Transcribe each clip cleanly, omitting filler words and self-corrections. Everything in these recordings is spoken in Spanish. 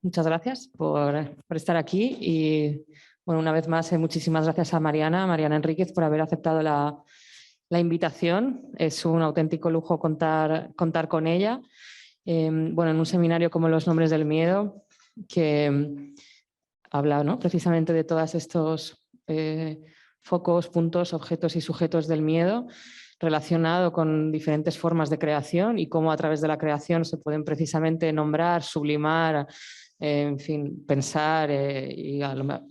Muchas gracias por estar aquí y, bueno, una vez más, muchísimas gracias a Mariana Enríquez, por haber aceptado la invitación. Es un auténtico lujo contar con ella. Bueno, en un seminario como Los nombres del miedo, que habla, ¿no?, precisamente de todos estos focos, puntos, objetos y sujetos del miedo, relacionado con diferentes formas de creación y cómo a través de la creación se pueden precisamente nombrar, sublimar, en fin, pensar y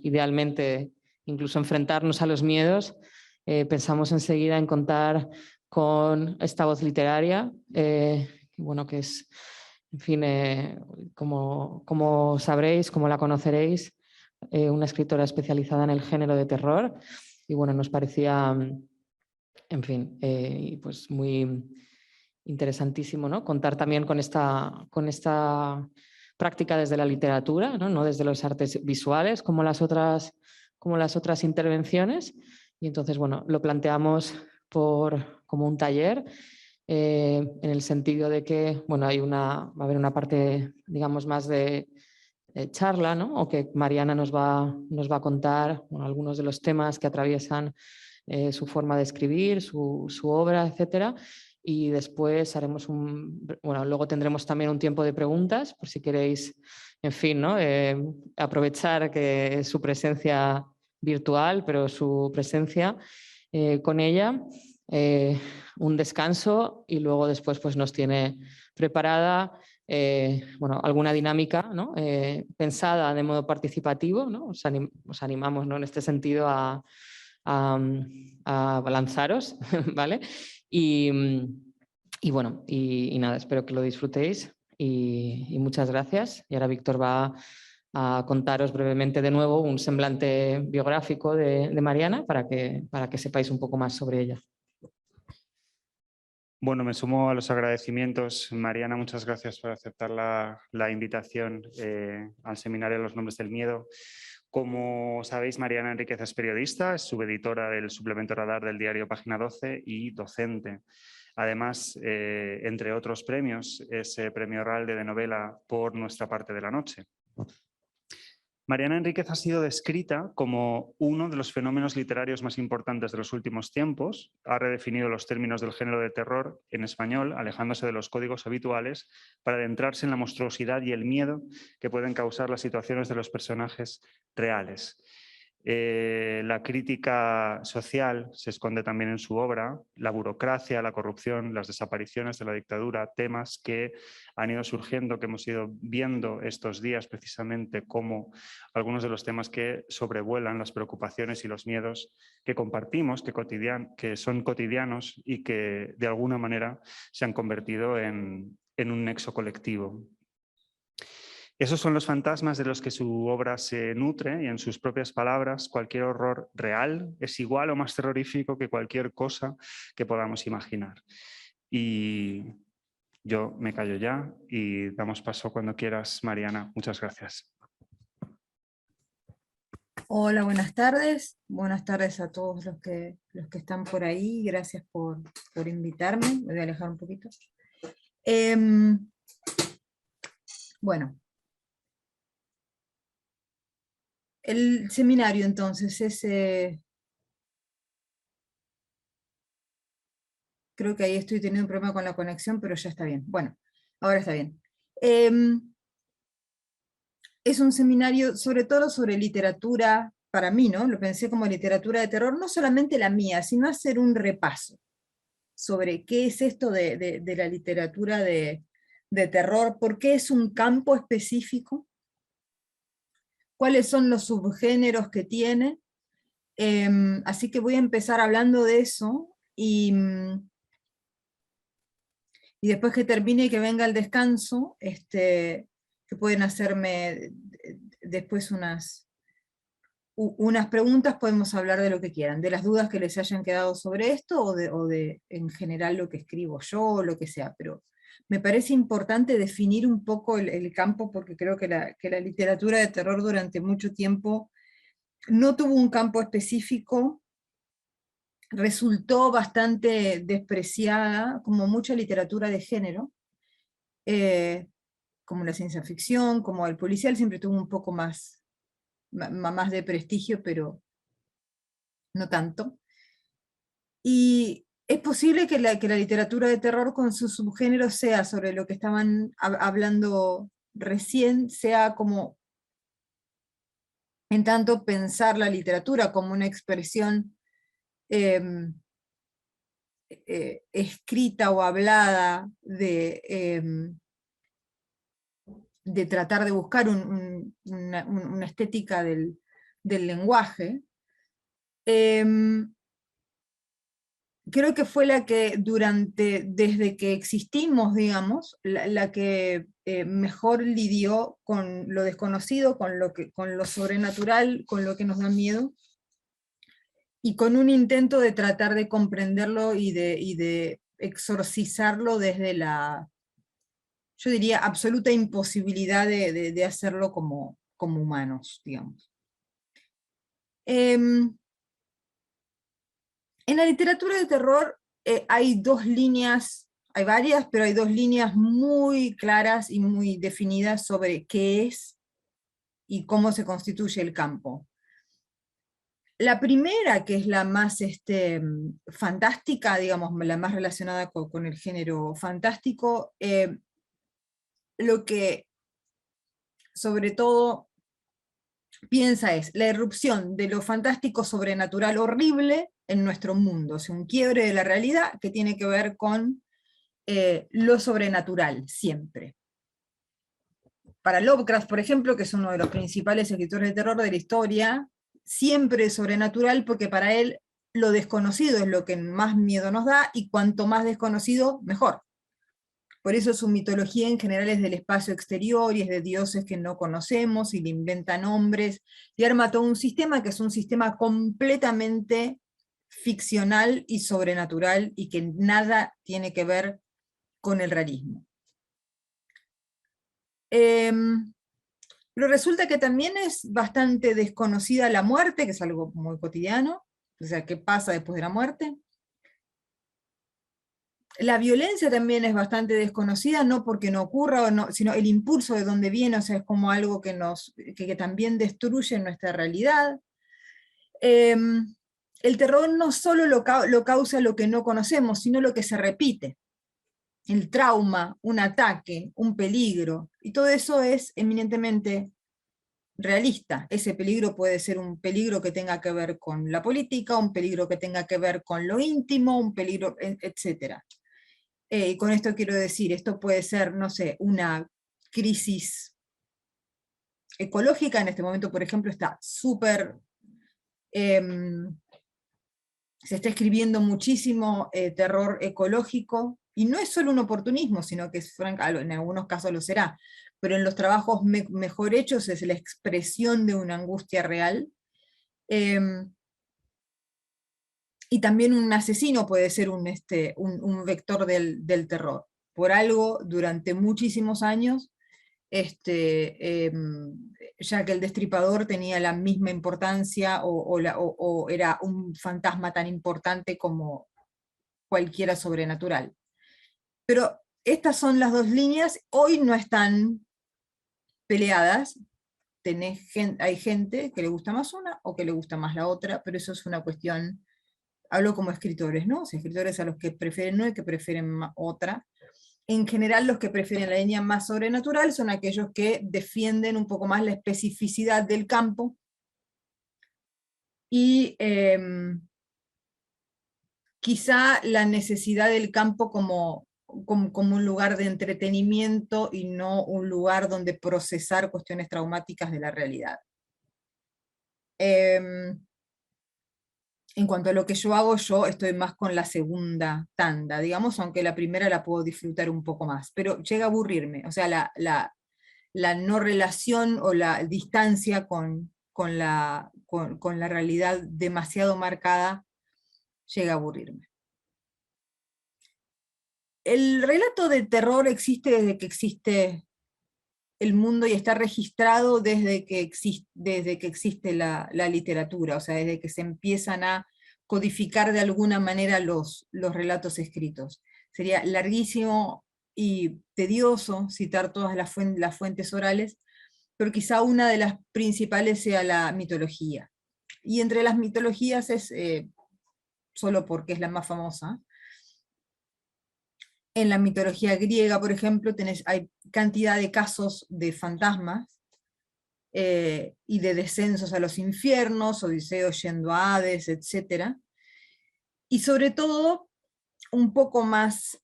idealmente incluso enfrentarnos a los miedos. Pensamos enseguida en contar con esta voz literaria, bueno, que es, en fin, como sabréis, como la conoceréis, una escritora especializada en el género de terror. Y bueno, nos parecía, en fin, pues muy interesantísimo, ¿no?, contar también con esta práctica desde la literatura, ¿no? No desde los artes visuales como las otras intervenciones. Y entonces, bueno, lo planteamos como un taller, en el sentido de que, bueno, va a haber una parte, digamos, más de charla, ¿no?, o que Mariana nos va a contar, bueno, algunos de los temas que atraviesan su forma de escribir, su obra, etcétera. Y después luego tendremos también un tiempo de preguntas, por si queréis, en fin, ¿no?, aprovechar que su presencia virtual, pero su presencia con ella, un descanso, y luego después pues nos tiene preparada alguna dinámica, ¿no?, pensada de modo participativo, ¿no? Os animamos, ¿no?, en este sentido a lanzaros, ¿vale? Y bueno, y nada, espero que lo disfrutéis y muchas gracias. Y ahora Víctor va a contaros brevemente de nuevo un semblante biográfico de Mariana para que sepáis un poco más sobre ella. Bueno, me sumo a los agradecimientos. Mariana, muchas gracias por aceptar la invitación al seminario Los nombres del miedo. Como sabéis, Mariana Enríquez es periodista, es subeditora del suplemento Radar del diario Página 12 y docente. Además, entre otros premios, es premio Ralde de novela por Nuestra parte de la noche. Mariana Enríquez ha sido descrita como uno de los fenómenos literarios más importantes de los últimos tiempos. Ha redefinido los términos del género de terror en español, alejándose de los códigos habituales para adentrarse en la monstruosidad y el miedo que pueden causar las situaciones de los personajes reales. La crítica social se esconde también en su obra, la burocracia, la corrupción, las desapariciones de la dictadura, temas que han ido surgiendo, que hemos ido viendo estos días precisamente como algunos de los temas que sobrevuelan las preocupaciones y los miedos que compartimos, que son cotidianos y que de alguna manera se han convertido en un nexo colectivo. Esos son los fantasmas de los que su obra se nutre, y en sus propias palabras, cualquier horror real es igual o más terrorífico que cualquier cosa que podamos imaginar. Y yo me callo ya y damos paso cuando quieras, Mariana. Muchas gracias. Hola, buenas tardes. Buenas tardes a todos los que están por ahí. Gracias por invitarme. Me voy a alejar un poquito. Bueno. El seminario entonces es... creo que ahí estoy teniendo un problema con la conexión, pero ya está bien. Bueno, ahora está bien. Es un seminario sobre todo sobre literatura, para mí, ¿no? Lo pensé como literatura de terror, no solamente la mía, sino hacer un repaso sobre qué es esto de la literatura de terror, por qué es un campo específico, cuáles son los subgéneros que tiene. Así que voy a empezar hablando de eso, y después que termine y que venga el descanso, que pueden hacerme después unas preguntas, podemos hablar de lo que quieran, de las dudas que les hayan quedado sobre esto, o de en general lo que escribo yo, o lo que sea, pero me parece importante definir un poco el campo, porque creo que la literatura de terror durante mucho tiempo no tuvo un campo específico, resultó bastante despreciada, como mucha literatura de género, como la ciencia ficción, como el policial siempre tuvo un poco más de prestigio, pero no tanto. Y es posible que la literatura de terror con sus subgéneros sea sobre lo que estaban hablando recién, sea como, en tanto, pensar la literatura como una expresión escrita o hablada de tratar de buscar una estética del lenguaje. Creo que fue la que desde que existimos, digamos, la que mejor lidió con lo desconocido, con lo sobrenatural, con lo que nos da miedo, y con un intento de tratar de comprenderlo y de exorcizarlo desde la, yo diría, absoluta imposibilidad de hacerlo como humanos, digamos. En la literatura de terror hay dos líneas, hay varias, pero hay dos líneas muy claras y muy definidas sobre qué es y cómo se constituye el campo. La primera, que es la más fantástica, digamos, la más relacionada con el género fantástico, lo que sobre todo piensa es la irrupción de lo fantástico sobrenatural horrible en nuestro mundo, o sea, un quiebre de la realidad que tiene que ver con lo sobrenatural, siempre. Para Lovecraft, por ejemplo, que es uno de los principales escritores de terror de la historia, siempre es sobrenatural porque para él lo desconocido es lo que más miedo nos da, y cuanto más desconocido, mejor. Por eso su mitología en general es del espacio exterior y es de dioses que no conocemos, y le inventa nombres, y arma todo un sistema que es un sistema completamente ficcional y sobrenatural, y que nada tiene que ver con el realismo. Pero resulta que también es bastante desconocida la muerte, que es algo muy cotidiano, o sea, ¿qué pasa después de la muerte? La violencia también es bastante desconocida, no porque no ocurra, o no, sino el impulso de dónde viene, o sea, es como algo que también destruye nuestra realidad. El terror no solo lo causa lo que no conocemos, sino lo que se repite. El trauma, un ataque, un peligro, y todo eso es eminentemente realista. Ese peligro puede ser un peligro que tenga que ver con la política, un peligro que tenga que ver con lo íntimo, un peligro, etc. Y con esto quiero decir, esto puede ser, no sé, una crisis ecológica. En este momento, por ejemplo, está súper... se está escribiendo muchísimo terror ecológico, y no es solo un oportunismo, sino que en algunos casos lo será, pero en los trabajos mejor hechos es la expresión de una angustia real. Y también un asesino puede ser un vector del terror. Por algo, durante muchísimos años, Jack el Destripador tenía la misma importancia, o era un fantasma tan importante como cualquiera sobrenatural. Pero estas son las dos líneas, hoy no están peleadas. Hay gente que le gusta más una o que le gusta más la otra, pero eso es una cuestión, hablo como escritores, ¿no? O sea, escritores a los que prefieren una y que prefieren otra. En general, los que prefieren la línea más sobrenatural son aquellos que defienden un poco más la especificidad del campo, y quizá la necesidad del campo como un lugar de entretenimiento y no un lugar donde procesar cuestiones traumáticas de la realidad. En cuanto a lo que yo hago, yo estoy más con la segunda tanda, digamos, aunque la primera la puedo disfrutar un poco más, pero llega a aburrirme, o sea, la no relación o la distancia con la realidad demasiado marcada llega a aburrirme. El relato de terror existe desde que existe el mundo, y está registrado desde que existe la literatura, o sea, desde que se empiezan a codificar de alguna manera los relatos escritos. Sería larguísimo y tedioso citar todas las fuentes orales, pero quizá una de las principales sea la mitología. Y entre las mitologías es, solo porque es la más famosa, en la mitología griega, por ejemplo, hay cantidad de casos de fantasmas y de descensos a los infiernos, Odiseo yendo a Hades, etc. Y sobre todo, un poco más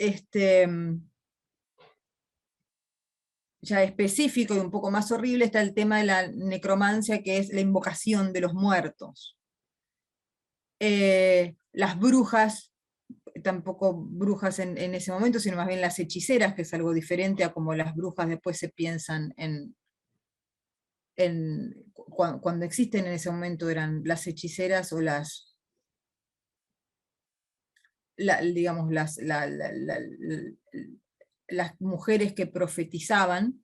ya específico y un poco más horrible, está el tema de la necromancia, que es la invocación de los muertos. Las brujas, tampoco brujas en ese momento, sino más bien las hechiceras, que es algo diferente a como las brujas después se piensan cuando existen en ese momento, eran las hechiceras o digamos, las mujeres que profetizaban,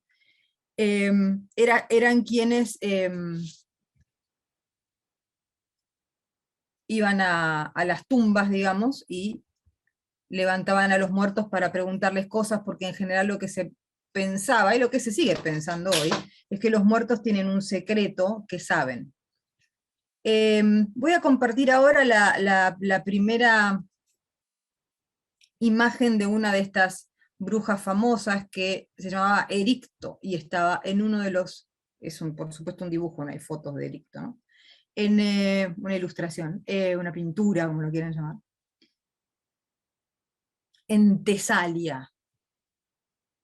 eran quienes iban a las tumbas, digamos, y levantaban a los muertos para preguntarles cosas, porque en general lo que se pensaba, y lo que se sigue pensando hoy, es que los muertos tienen un secreto que saben. Voy a compartir ahora la primera imagen de una de estas brujas famosas, que se llamaba Ericto, y estaba en uno de los, por supuesto un dibujo, no hay fotos de Ericto, ¿no? En una ilustración, una pintura, como lo quieran llamar, en Tesalia,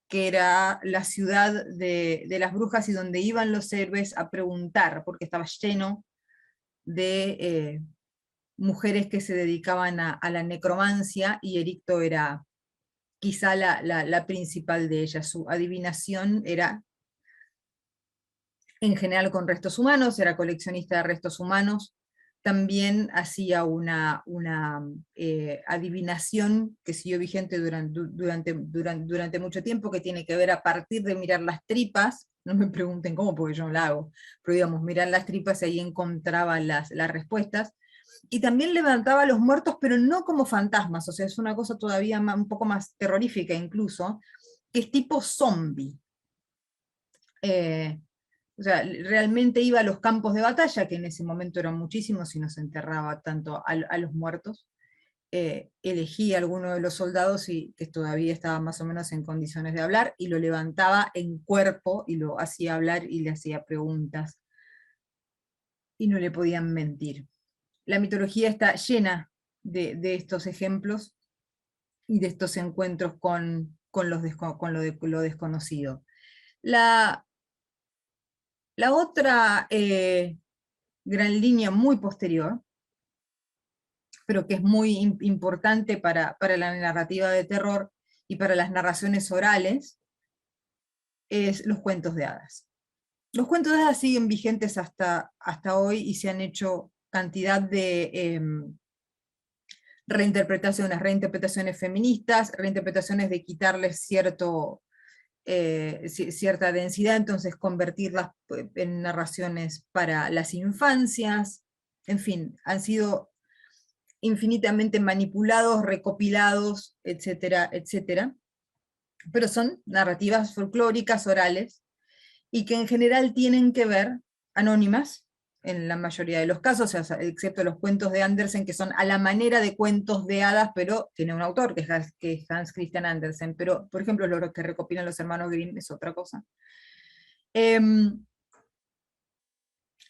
que era la ciudad de las brujas y donde iban los héroes a preguntar, porque estaba lleno de mujeres que se dedicaban a la necromancia, y Ericto era quizá la principal de ellas. Su adivinación era en general con restos humanos, era coleccionista de restos humanos. También hacía una adivinación que siguió vigente durante mucho tiempo, que tiene que ver a partir de mirar las tripas. No me pregunten cómo, porque yo no la hago, pero digamos, mirar las tripas y ahí encontraba las respuestas. Y también levantaba a los muertos, pero no como fantasmas, o sea, es una cosa todavía un poco más terrorífica incluso, que es tipo zombie. O sea, realmente iba a los campos de batalla, que en ese momento eran muchísimos y nos enterraba tanto a los muertos. Elegía a alguno de los soldados que todavía estaba más o menos en condiciones de hablar, y lo levantaba en cuerpo y lo hacía hablar y le hacía preguntas. Y no le podían mentir. La mitología está llena de estos ejemplos y de estos encuentros con lo desconocido. La otra gran línea muy posterior, pero que es muy importante para la narrativa de terror y para las narraciones orales, es los cuentos de hadas. Los cuentos de hadas siguen vigentes hasta hoy, y se han hecho cantidad de reinterpretaciones feministas, reinterpretaciones de quitarles cierta densidad, entonces convertirlas en narraciones para las infancias. En fin, han sido infinitamente manipulados, recopilados, etcétera, etcétera. Pero son narrativas folclóricas, orales, y que en general tienen que ver, anónimas, en la mayoría de los casos, o sea, excepto los cuentos de Andersen, que son a la manera de cuentos de hadas, pero tiene un autor, que es Hans Christian Andersen, pero, por ejemplo, lo que recopilan los hermanos Grimm es otra cosa.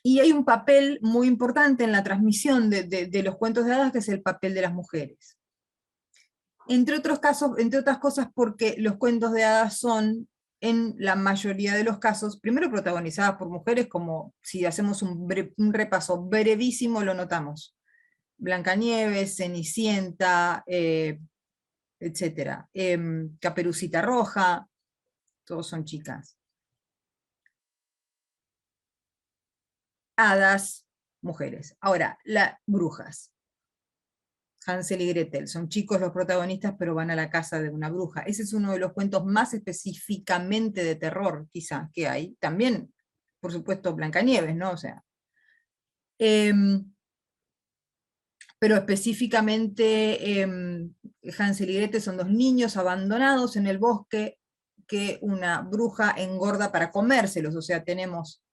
Y hay un papel muy importante en la transmisión de los cuentos de hadas, que es el papel de las mujeres. Entre otras cosas, porque los cuentos de hadas son, en la mayoría de los casos, primero protagonizadas por mujeres, como si hacemos un repaso brevísimo lo notamos. Blancanieves, Cenicienta, etc. Caperucita Roja, todos son chicas. Hadas, mujeres. Ahora, las brujas. Hansel y Gretel, son chicos los protagonistas, pero van a la casa de una bruja. Ese es uno de los cuentos más específicamente de terror, quizá, que hay. También, por supuesto, Blancanieves, ¿no? O sea. Pero específicamente Hansel y Gretel son dos niños abandonados en el bosque que una bruja engorda para comérselos, o sea, tenemos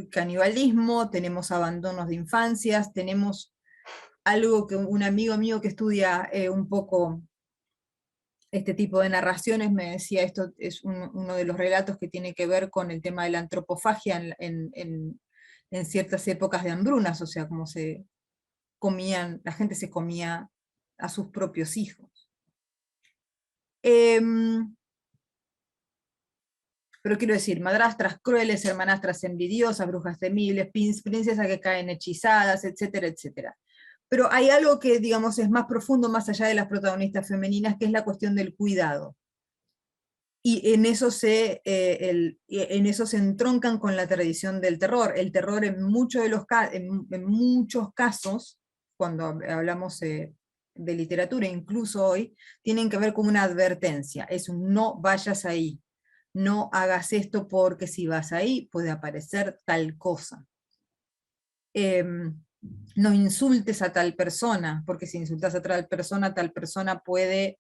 canibalismo, tenemos abandonos de infancias, tenemos algo que un amigo mío que estudia un poco este tipo de narraciones me decía, esto es uno de los relatos que tiene que ver con el tema de la antropofagia en ciertas épocas de hambrunas, o sea, como se comían, la gente se comía a sus propios hijos. Pero quiero decir, madrastras crueles, hermanastras envidiosas, brujas temibles, princesas que caen hechizadas, etcétera, etcétera. Pero hay algo que, digamos, es más profundo, más allá de las protagonistas femeninas, que es la cuestión del cuidado. Y en eso se entroncan con la tradición del terror. El terror en muchos casos, cuando hablamos de literatura, incluso hoy, tienen que ver con una advertencia. Es un no vayas ahí, no hagas esto porque si vas ahí puede aparecer tal cosa. No insultes a tal persona, porque si insultas a tal persona puede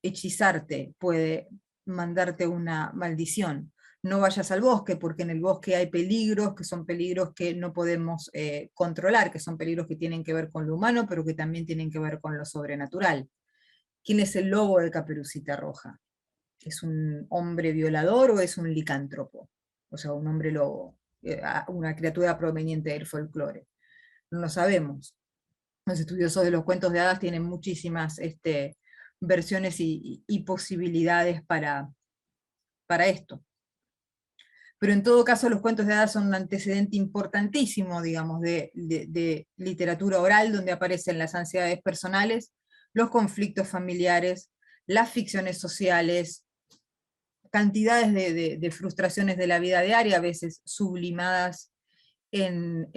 hechizarte, puede mandarte una maldición. No vayas al bosque, porque en el bosque hay peligros, que son peligros que no podemos controlar, que son peligros que tienen que ver con lo humano, pero que también tienen que ver con lo sobrenatural. ¿Quién es el lobo de Caperucita Roja? ¿Es un hombre violador o es un licántropo? O sea, un hombre lobo, una criatura proveniente del folclore. No lo sabemos. Los estudiosos de los cuentos de hadas tienen muchísimas versiones y posibilidades para esto. Pero en todo caso los cuentos de hadas son un antecedente importantísimo, digamos, de literatura oral, donde aparecen las ansiedades personales, los conflictos familiares, las ficciones sociales, cantidades de frustraciones de la vida diaria, a veces sublimadas en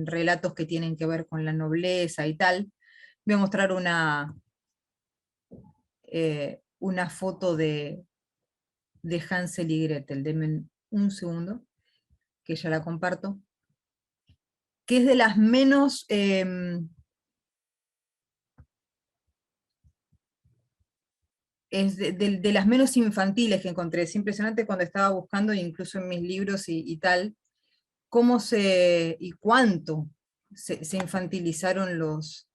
relatos que tienen que ver con la nobleza y tal. Voy a mostrar una foto de Hansel y Gretel. Denme un segundo, que ya la comparto. Que es de las menos... es de las menos infantiles que encontré. Es impresionante cuando estaba buscando, incluso en mis libros y tal, cómo y cuánto se infantilizaron los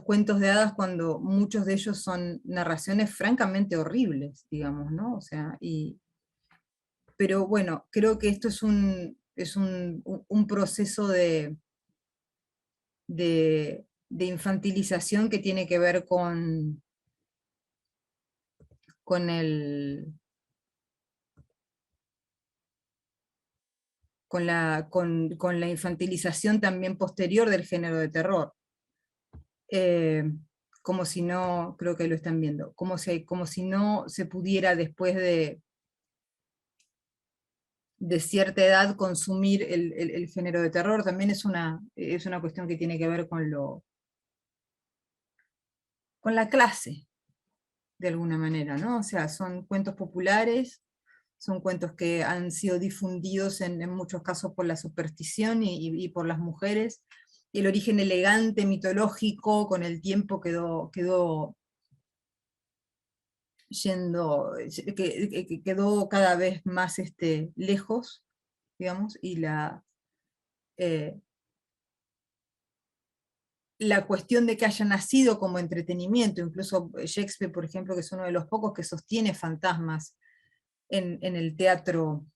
cuentos de hadas, cuando muchos de ellos son narraciones francamente horribles, digamos, ¿no? O sea, pero bueno, creo que esto es un proceso de infantilización que tiene que ver con la infantilización también posterior del género de terror. Como si no, creo que lo están viendo, como si no se pudiera después de cierta edad consumir el género de terror. También es una cuestión que tiene que ver con la clase, de alguna manera, ¿no? O sea, son cuentos populares, son cuentos que han sido difundidos en muchos casos por la superstición y por las mujeres. El origen elegante, mitológico, con el tiempo quedó cada vez más lejos, digamos, y la cuestión de que haya nacido como entretenimiento, incluso Shakespeare, por ejemplo, que es uno de los pocos que sostiene fantasmas en el teatro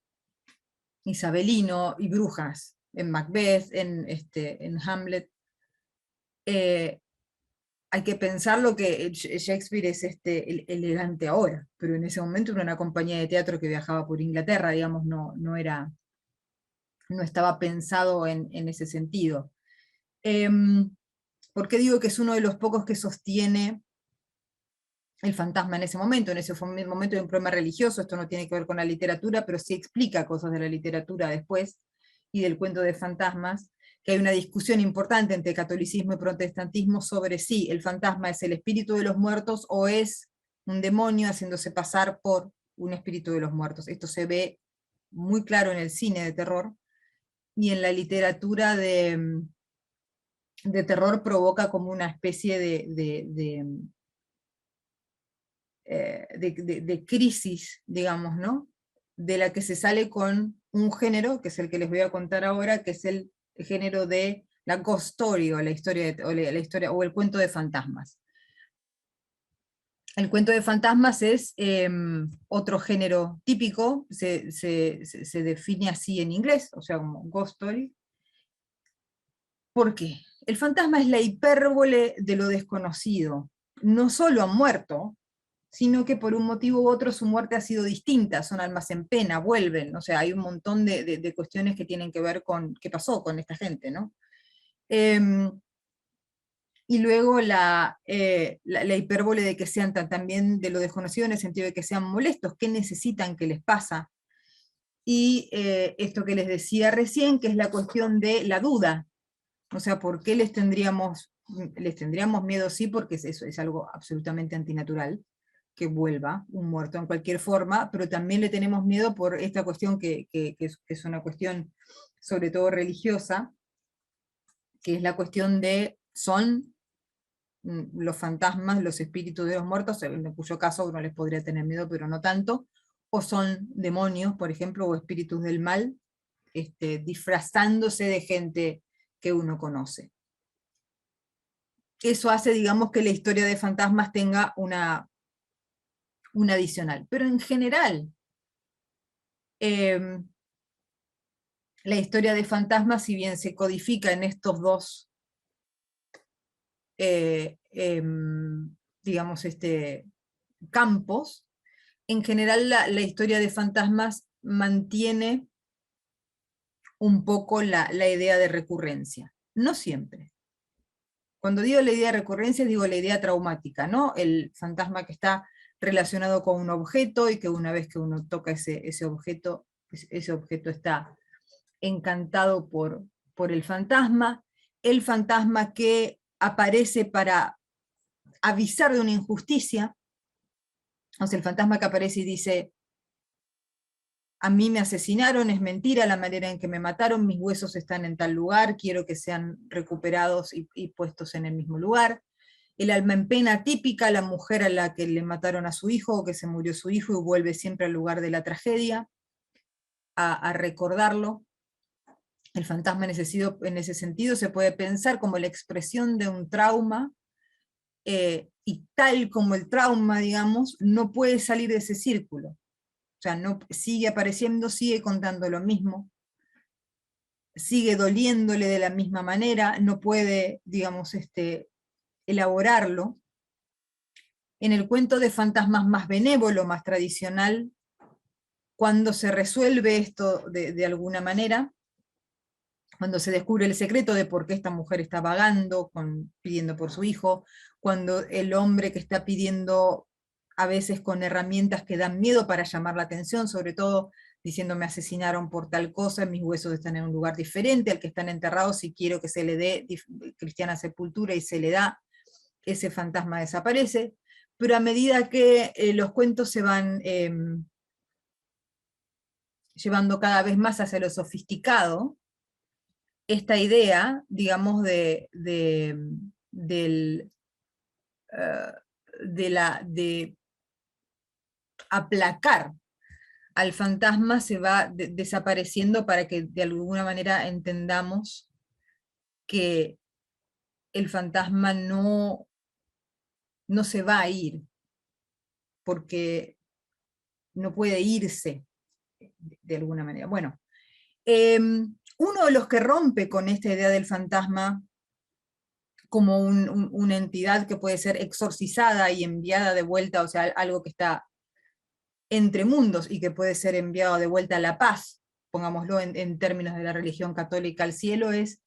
isabelino, y brujas, en Macbeth, en Hamlet. Hay que pensar lo que Shakespeare es elegante ahora, pero en ese momento era una compañía de teatro que viajaba por Inglaterra, digamos, no estaba pensado en ese sentido. ¿Por qué digo que es uno de los pocos que sostiene el fantasma en ese momento? En ese momento de un problema religioso, esto no tiene que ver con la literatura, pero sí explica cosas de la literatura después, y del cuento de fantasmas, que hay una discusión importante entre catolicismo y protestantismo sobre si el fantasma es el espíritu de los muertos o es un demonio haciéndose pasar por un espíritu de los muertos. Esto se ve muy claro en el cine de terror, y en la literatura de terror provoca como una especie de crisis, digamos, ¿no? De la que se sale con un género, que es el que les voy a contar ahora, que es el género de la ghost story, o la historia, o el cuento de fantasmas. El cuento de fantasmas es otro género típico, se define así en inglés, o sea, como ghost story. ¿Por qué? El fantasma es la hipérbole de lo desconocido. No solo han muerto, sino que por un motivo u otro su muerte ha sido distinta, son almas en pena, vuelven, o sea, hay un montón de cuestiones que tienen que ver con qué pasó con esta gente, ¿no? Y luego la hipérbole de que sean también de lo desconocido en el sentido de que sean molestos, qué necesitan, qué les pasa. Y esto que les decía recién, que es la cuestión de la duda, o sea, ¿por qué les tendríamos miedo? Sí, porque eso es algo absolutamente antinatural, que vuelva un muerto en cualquier forma, pero también le tenemos miedo por esta cuestión que es una cuestión sobre todo religiosa, que es la cuestión de, son los fantasmas, los espíritus de los muertos, en cuyo caso uno les podría tener miedo, pero no tanto, o son demonios, por ejemplo, o espíritus del mal, disfrazándose de gente que uno conoce. Eso hace, digamos, que la historia de fantasmas tenga una adicional. Pero en general, la historia de fantasmas, si bien se codifica en estos dos, digamos, campos, en general la historia de fantasmas mantiene un poco la idea de recurrencia. No siempre. Cuando digo la idea de recurrencia, digo la idea traumática, ¿no? El fantasma que está relacionado con un objeto y que una vez que uno toca ese objeto está encantado por el fantasma que aparece para avisar de una injusticia, o sea, el fantasma que aparece y dice, a mí me asesinaron, es mentira la manera en que me mataron, mis huesos están en tal lugar, quiero que sean recuperados y puestos en el mismo lugar. El alma en pena típica, la mujer a la que le mataron a su hijo o que se murió su hijo y vuelve siempre al lugar de la tragedia a recordarlo. El fantasma en ese sentido se puede pensar como la expresión de un trauma, y tal como el trauma, digamos, no puede salir de ese círculo. O sea, no, sigue apareciendo, sigue contando lo mismo, sigue doliéndole de la misma manera, no puede, digamos, elaborarlo. En el cuento de fantasmas más benévolo, más tradicional, cuando se resuelve esto de alguna manera, cuando se descubre el secreto de por qué esta mujer está vagando, pidiendo por su hijo, cuando el hombre que está pidiendo a veces con herramientas que dan miedo para llamar la atención, sobre todo diciendo me asesinaron por tal cosa, mis huesos están en un lugar diferente al que están enterrados y quiero que se le dé cristiana sepultura y se le da, ese fantasma desaparece. Pero a medida que los cuentos se van llevando cada vez más hacia lo sofisticado, esta idea, digamos, de aplacar al fantasma se va desapareciendo para que de alguna manera entendamos que el fantasma no se va a ir, porque no puede irse de alguna manera. Bueno, uno de los que rompe con esta idea del fantasma como una entidad que puede ser exorcizada y enviada de vuelta, o sea, algo que está entre mundos y que puede ser enviado de vuelta a la paz, pongámoslo en términos de la religión católica al cielo, es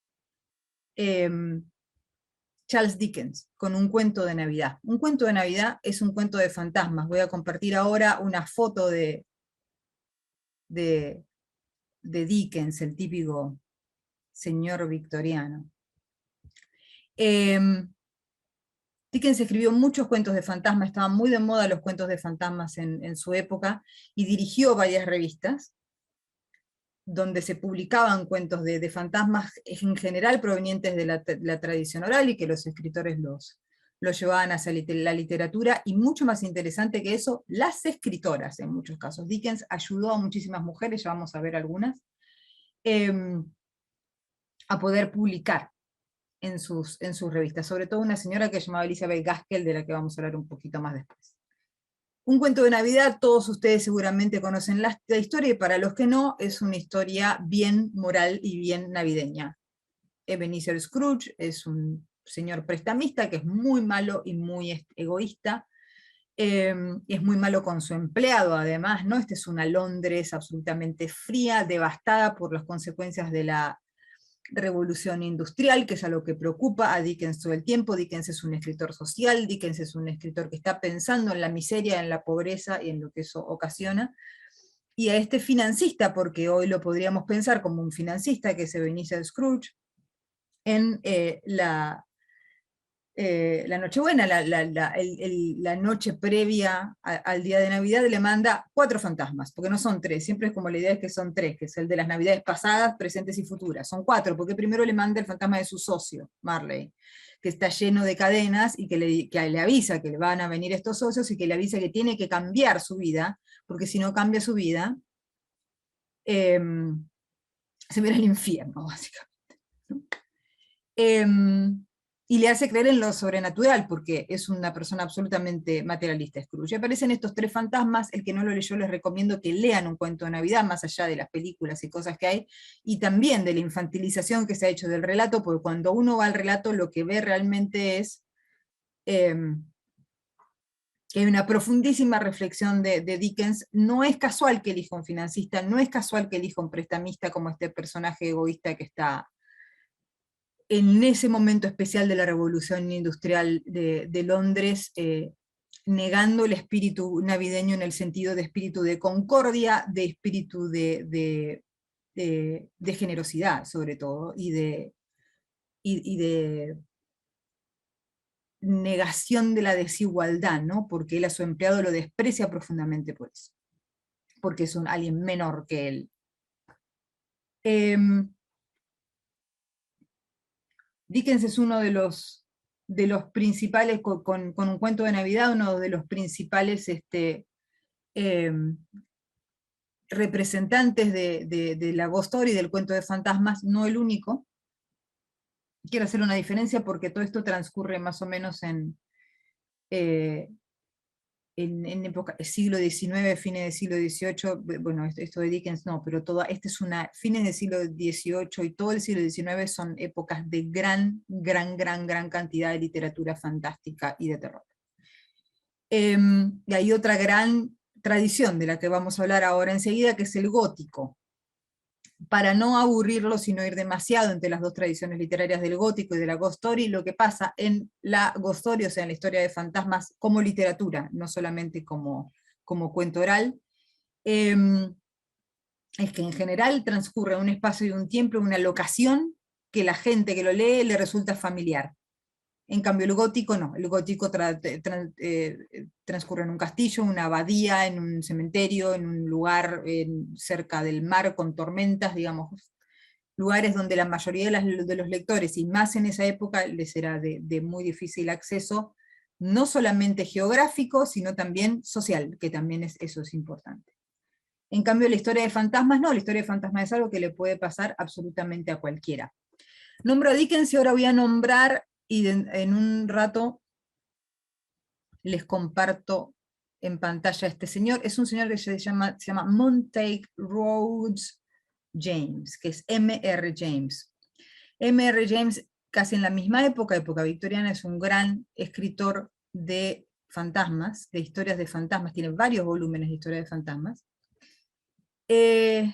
Charles Dickens, con un cuento de Navidad. Un cuento de Navidad es un cuento de fantasmas. Voy a compartir ahora una foto de Dickens, el típico señor victoriano. Dickens escribió muchos cuentos de fantasmas, estaban muy de moda los cuentos de fantasmas en su época, y dirigió varias revistas. donde se publicaban cuentos de fantasmas en general provenientes de la tradición oral, y que los escritores los llevaban hacia la literatura, y mucho más interesante que eso, las escritoras en muchos casos. Dickens ayudó a muchísimas mujeres, ya vamos a ver algunas, a poder publicar en sus revistas, sobre todo una señora que se llamaba Elizabeth Gaskell, de la que vamos a hablar un poquito más después. Un cuento de Navidad, todos ustedes seguramente conocen la historia, y para los que no, es una historia bien moral y bien navideña. Ebenezer Scrooge es un señor prestamista que es muy malo y muy egoísta, es muy malo con su empleado además, ¿no? Esta es una Londres absolutamente fría, devastada por las consecuencias de la revolución industrial, que es a lo que preocupa a Dickens todo el tiempo. Dickens es un escritor social, Dickens es un escritor que está pensando en la miseria, en la pobreza y en lo que eso ocasiona. Y a este financista, porque hoy lo podríamos pensar como un financista, que es Ebenezer Scrooge, en la Nochebuena, la noche previa al día de Navidad, le manda 4 fantasmas, porque no son 3, siempre es como la idea es que son 3, que es el de las Navidades pasadas, presentes y futuras. Son 4, porque primero le manda el fantasma de su socio, Marley, que está lleno de cadenas, y que le avisa que le van a venir estos socios, y que le avisa que tiene que cambiar su vida, porque si no cambia su vida, se va al infierno, básicamente, ¿no? Y le hace creer en lo sobrenatural, porque es una persona absolutamente materialista, Scrooge. Aparecen estos 3 fantasmas. El que no lo leyó, les recomiendo que lean Un cuento de Navidad, más allá de las películas y cosas que hay, y también de la infantilización que se ha hecho del relato, porque cuando uno va al relato, lo que ve realmente es que hay una profundísima reflexión de Dickens. No es casual que elija un financista, no es casual que elija un prestamista como este personaje egoísta que está en ese momento especial de la revolución industrial de Londres, negando el espíritu navideño en el sentido de espíritu de concordia, de espíritu de generosidad, sobre todo, y de negación de la desigualdad, ¿no? Porque él a su empleado lo desprecia profundamente por eso, porque es alguien menor que él. Dickens es uno de los principales, con Un cuento de Navidad, uno de los principales representantes de la ghost story, del cuento de fantasmas, no el único. Quiero hacer una diferencia porque todo esto transcurre más o menos en época, siglo XIX, fines del siglo XVIII, bueno, esto de Dickens no, pero fines del siglo XVIII y todo el siglo XIX son épocas de gran cantidad de literatura fantástica y de terror. Y hay otra gran tradición de la que vamos a hablar ahora enseguida, que es el gótico. Para no aburrirlo, sino ir demasiado entre las 2 tradiciones literarias del gótico y de la ghost story, lo que pasa en la ghost story, o sea, en la historia de fantasmas como literatura, no solamente como cuento oral, es que en general transcurre un espacio y un tiempo, una locación que la gente que lo lee le resulta familiar. En cambio el gótico no, el gótico transcurre en un castillo, una abadía, en un cementerio, en un lugar cerca del mar con tormentas, digamos, lugares donde la mayoría de los lectores, y más en esa época, les era de muy difícil acceso, no solamente geográfico, sino también social, que también eso es importante. En cambio la historia de fantasmas no, la historia de fantasmas es algo que le puede pasar absolutamente a cualquiera. Nombro a Dickens y ahora voy a nombrar, y en un rato les comparto en pantalla a este señor. Es un señor que se llama Montague Rhodes James, que es M.R. James. M.R. James, casi en la misma época victoriana, es un gran escritor de fantasmas, de historias de fantasmas, tiene varios volúmenes de historias de fantasmas. Y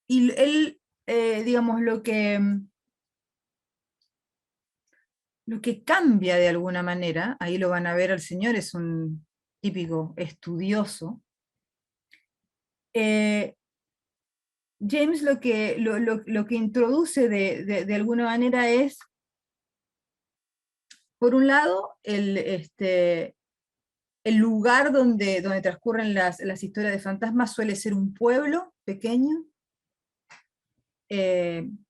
él, digamos, lo que cambia de alguna manera, ahí lo van a ver al señor, es un típico estudioso. James lo que introduce de alguna manera es, por un lado, el el lugar donde transcurren las historias de fantasmas suele ser un pueblo pequeño,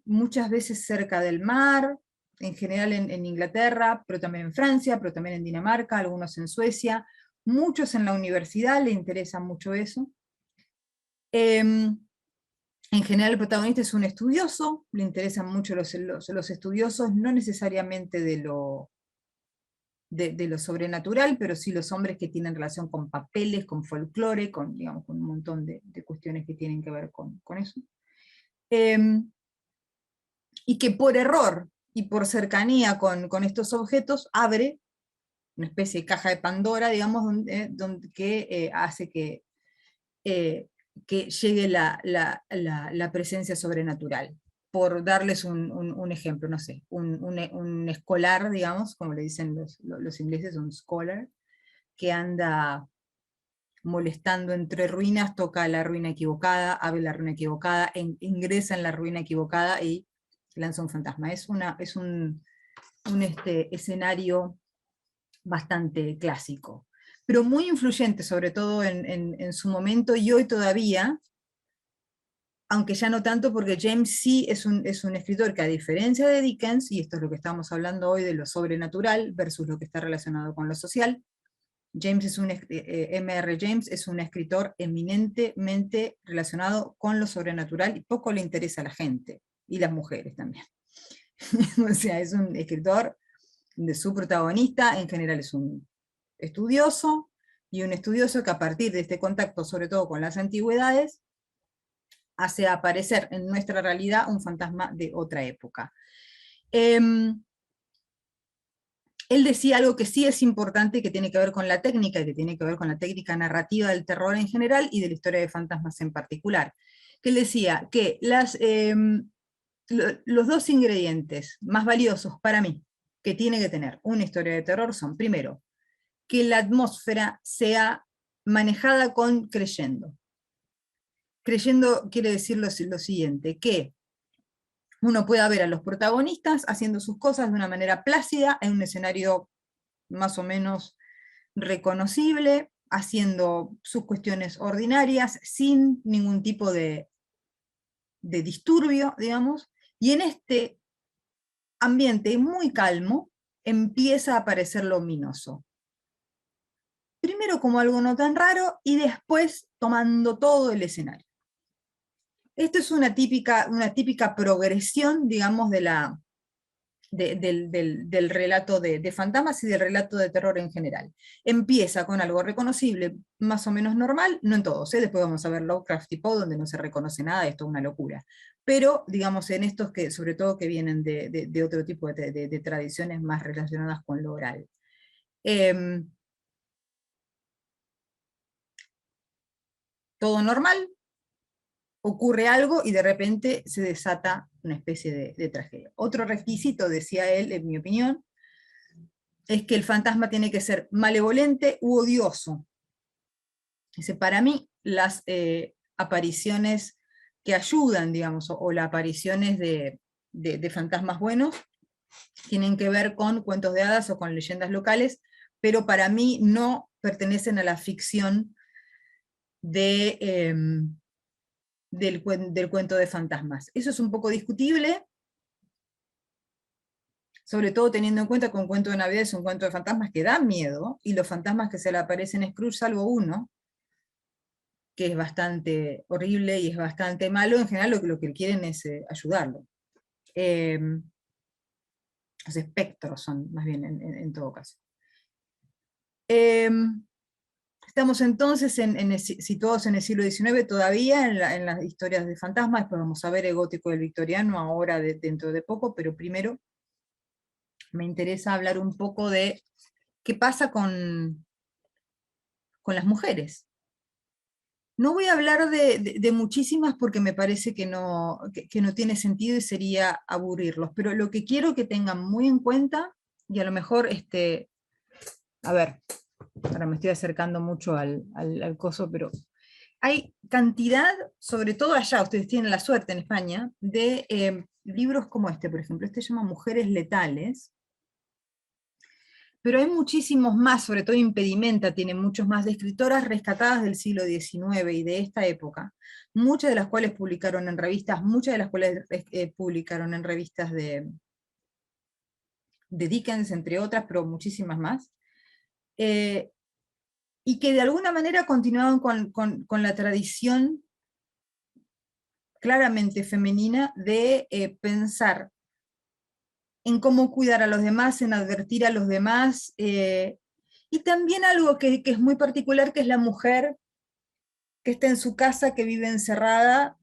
muchas veces cerca del mar, en general en Inglaterra, pero también en Francia, pero también en Dinamarca, algunos en Suecia, muchos en la universidad, le interesa mucho eso. En general el protagonista es un estudioso, le interesan mucho los estudiosos, no necesariamente de lo sobrenatural, pero sí los hombres que tienen relación con papeles, con folclore, con, digamos, con un montón de cuestiones que tienen que ver con eso. Y que por error y por cercanía con estos objetos abre una especie de caja de Pandora, digamos, que hace que llegue la presencia sobrenatural. Por darles un ejemplo, no sé, un escolar, digamos, como le dicen los ingleses, un scholar, que anda molestando entre ruinas, toca la ruina equivocada, abre la ruina equivocada, ingresa en la ruina equivocada y lanza un fantasma. Es un escenario bastante clásico, pero muy influyente, sobre todo en su momento, y hoy todavía, aunque ya no tanto, porque James sí es un escritor que, a diferencia de Dickens, y esto es lo que estamos hablando hoy de lo sobrenatural versus lo que está relacionado con lo social, M.R. James es un escritor eminentemente relacionado con lo sobrenatural y poco le interesa a la gente, y las mujeres también. O sea, es un escritor de su protagonista, en general es un estudioso, y un estudioso que a partir de este contacto, sobre todo con las antigüedades, hace aparecer en nuestra realidad un fantasma de otra época. Él decía algo que sí es importante, que tiene que ver con la técnica, y que tiene que ver con la técnica narrativa del terror en general, y de la historia de fantasmas en particular. Que él decía que los dos ingredientes más valiosos para mí que tiene que tener una historia de terror son, primero, que la atmósfera sea manejada con creyendo. Creyendo quiere decir lo siguiente, que uno pueda ver a los protagonistas haciendo sus cosas de una manera plácida, en un escenario más o menos reconocible, haciendo sus cuestiones ordinarias, sin ningún tipo de disturbio, digamos, y en este ambiente muy calmo empieza a aparecer lo ominoso. Primero como algo no tan raro, y después tomando todo el escenario. Esto es una típica progresión, digamos, del relato de fantasmas y del relato de terror en general. Empieza con algo reconocible, más o menos normal, no en todos, después vamos a ver Lovecraft y Poe, donde no se reconoce nada, esto es una locura. Pero, digamos, en estos que, sobre todo, que vienen de otro tipo de tradiciones más relacionadas con lo oral. Todo normal, ocurre algo y de repente se desata una especie de tragedia. Otro requisito, decía él, en mi opinión, es que el fantasma tiene que ser malevolente u odioso. Dice, para mí, las apariciones que ayudan, digamos, o las apariciones de fantasmas buenos, tienen que ver con cuentos de hadas o con leyendas locales, pero para mí no pertenecen a la ficción del cuento de fantasmas. Eso es un poco discutible, sobre todo teniendo en cuenta que un cuento de Navidad es un cuento de fantasmas que da miedo, y los fantasmas que se le aparecen a Scrooge, salvo uno, que es bastante horrible y es bastante malo, en general lo que quieren es ayudarlo. Los espectros son, más bien, en todo caso. Estamos entonces situados en el siglo XIX todavía, en las historias de fantasmas. Después vamos a ver el gótico del victoriano ahora dentro de poco, pero primero me interesa hablar un poco de qué pasa con las mujeres. No voy a hablar de muchísimas porque me parece que no tiene sentido y sería aburrirlos, pero lo que quiero que tengan muy en cuenta, y a lo mejor, a ver, ahora me estoy acercando mucho al coso, pero hay cantidad, sobre todo allá, ustedes tienen la suerte en España, de libros como este, por ejemplo. Este se llama Mujeres Letales, Pero hay muchísimos más, sobre todo Impedimenta tiene muchos más, de escritoras rescatadas del siglo XIX y de esta época, muchas de las cuales publicaron en revistas, muchas de las cuales publicaron en revistas de Dickens, entre otras, pero muchísimas más, y que de alguna manera continuaban con la tradición claramente femenina de pensar en cómo cuidar a los demás, en advertir a los demás, y también algo que es muy particular, que es la mujer que está en su casa, que vive encerrada,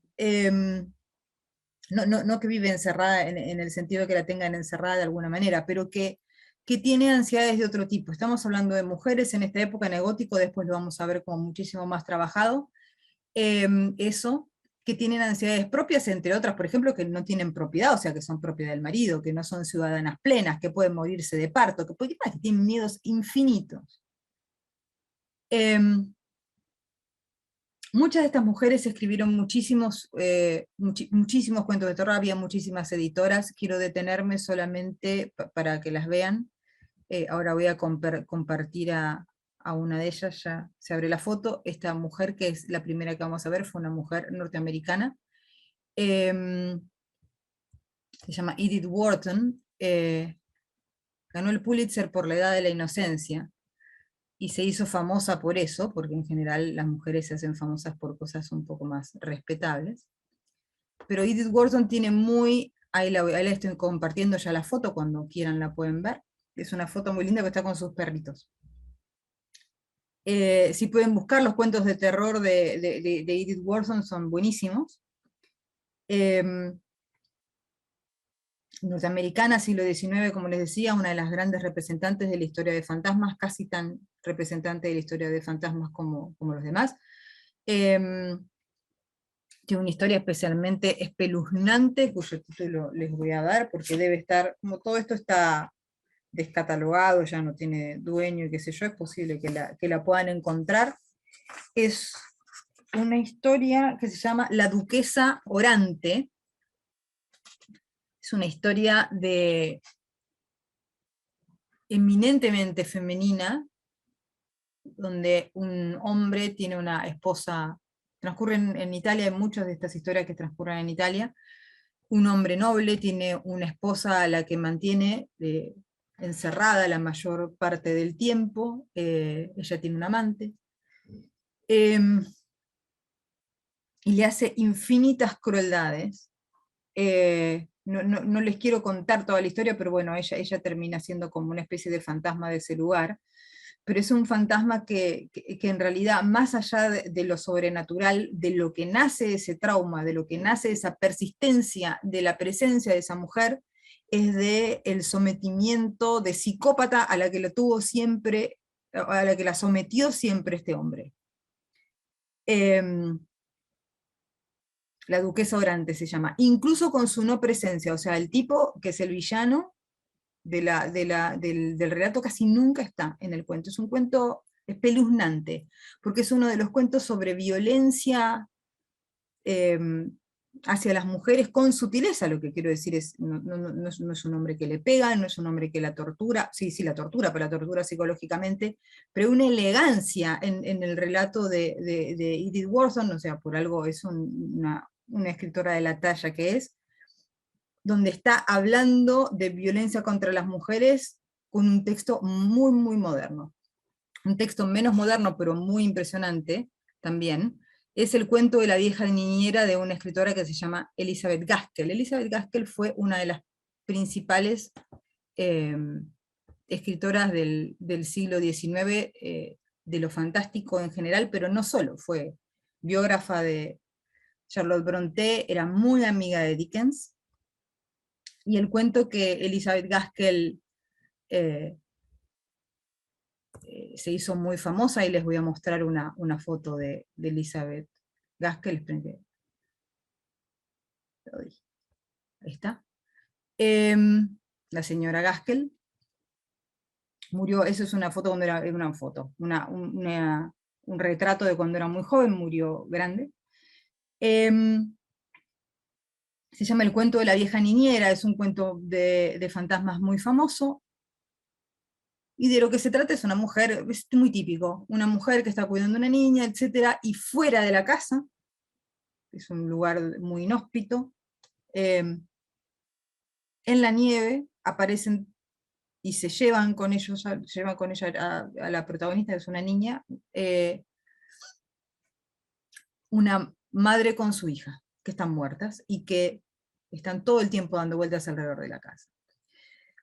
no que vive encerrada en el sentido de que la tengan encerrada de alguna manera, pero que tiene ansiedades de otro tipo. Estamos hablando de mujeres en esta época, en el gótico, después lo vamos a ver como muchísimo más trabajado, eso, que tienen ansiedades propias, entre otras, por ejemplo, que no tienen propiedad, o sea, que son propiedad del marido, que no son ciudadanas plenas, que pueden morirse de parto, que tienen miedos infinitos. Muchas de estas mujeres escribieron muchísimos cuentos de terror, había muchísimas editoras, quiero detenerme solamente para que las vean. Ahora voy a compartir a una de ellas, ya se abre la foto. Esta mujer, que es la primera que vamos a ver, fue una mujer norteamericana, se llama Edith Wharton, ganó el Pulitzer por La edad de la inocencia, y se hizo famosa por eso, porque en general las mujeres se hacen famosas por cosas un poco más respetables. Pero Edith Wharton tiene ahí la estoy compartiendo ya la foto, cuando quieran la pueden ver. Es una foto muy linda que está con sus perritos. Si pueden buscar los cuentos de terror de Edith Wharton, son buenísimos. Norteamericana, siglo XIX, como les decía, una de las grandes representantes de la historia de fantasmas, casi tan representante de la historia de fantasmas como los demás. Tiene una historia especialmente espeluznante, cuyo título les voy a dar, porque debe estar, como todo esto está descatalogado, ya no tiene dueño y qué sé yo, es posible que la puedan encontrar. Es una historia que se llama La Duquesa Orante. Es una historia eminentemente femenina, donde un hombre tiene una esposa, transcurren en Italia, hay muchas de estas historias que transcurren en Italia. Un hombre noble tiene una esposa a la que mantiene encerrada la mayor parte del tiempo, ella tiene un amante, y le hace infinitas crueldades. No les quiero contar toda la historia, pero bueno, ella termina siendo como una especie de fantasma de ese lugar, pero es un fantasma que en realidad, más allá de lo sobrenatural, de lo que nace ese trauma, de lo que nace esa persistencia de la presencia de esa mujer, es de el sometimiento de psicópata a la que la tuvo siempre, a la que la sometió siempre este hombre. La Duquesa Orante se llama, incluso con su no presencia, o sea, el tipo que es el villano del relato casi nunca está en el cuento. Es un cuento espeluznante, porque es uno de los cuentos sobre violencia hacia las mujeres con sutileza. Lo que quiero decir es, no es un hombre que le pega, no es un hombre que la tortura, sí, la tortura, pero la tortura psicológicamente, pero una elegancia en el relato de Edith Wharton, o sea, por algo es una escritora de la talla que es, donde está hablando de violencia contra las mujeres con un texto muy, muy moderno. Un texto menos moderno, pero muy impresionante también, es el cuento de la vieja niñera, de una escritora que se llama Elizabeth Gaskell. Elizabeth Gaskell fue una de las principales escritoras del siglo XIX, de lo fantástico en general, pero no solo, fue biógrafa de Charlotte Brontë, era muy amiga de Dickens, y el cuento que Elizabeth Gaskell se hizo muy famosa, y les voy a mostrar una foto de Elizabeth Gaskell. Ahí está. La señora Gaskell murió, eso es una foto donde era una foto, un retrato de cuando era muy joven, murió grande. Se llama El cuento de la vieja niñera, es un cuento de fantasmas muy famoso. Y de lo que se trata es una mujer, es muy típico, una mujer que está cuidando a una niña, etc. Y fuera de la casa, es un lugar muy inhóspito, en la nieve aparecen y se llevan con ella a la protagonista, que es una niña, una madre con su hija, que están muertas, y que están todo el tiempo dando vueltas alrededor de la casa.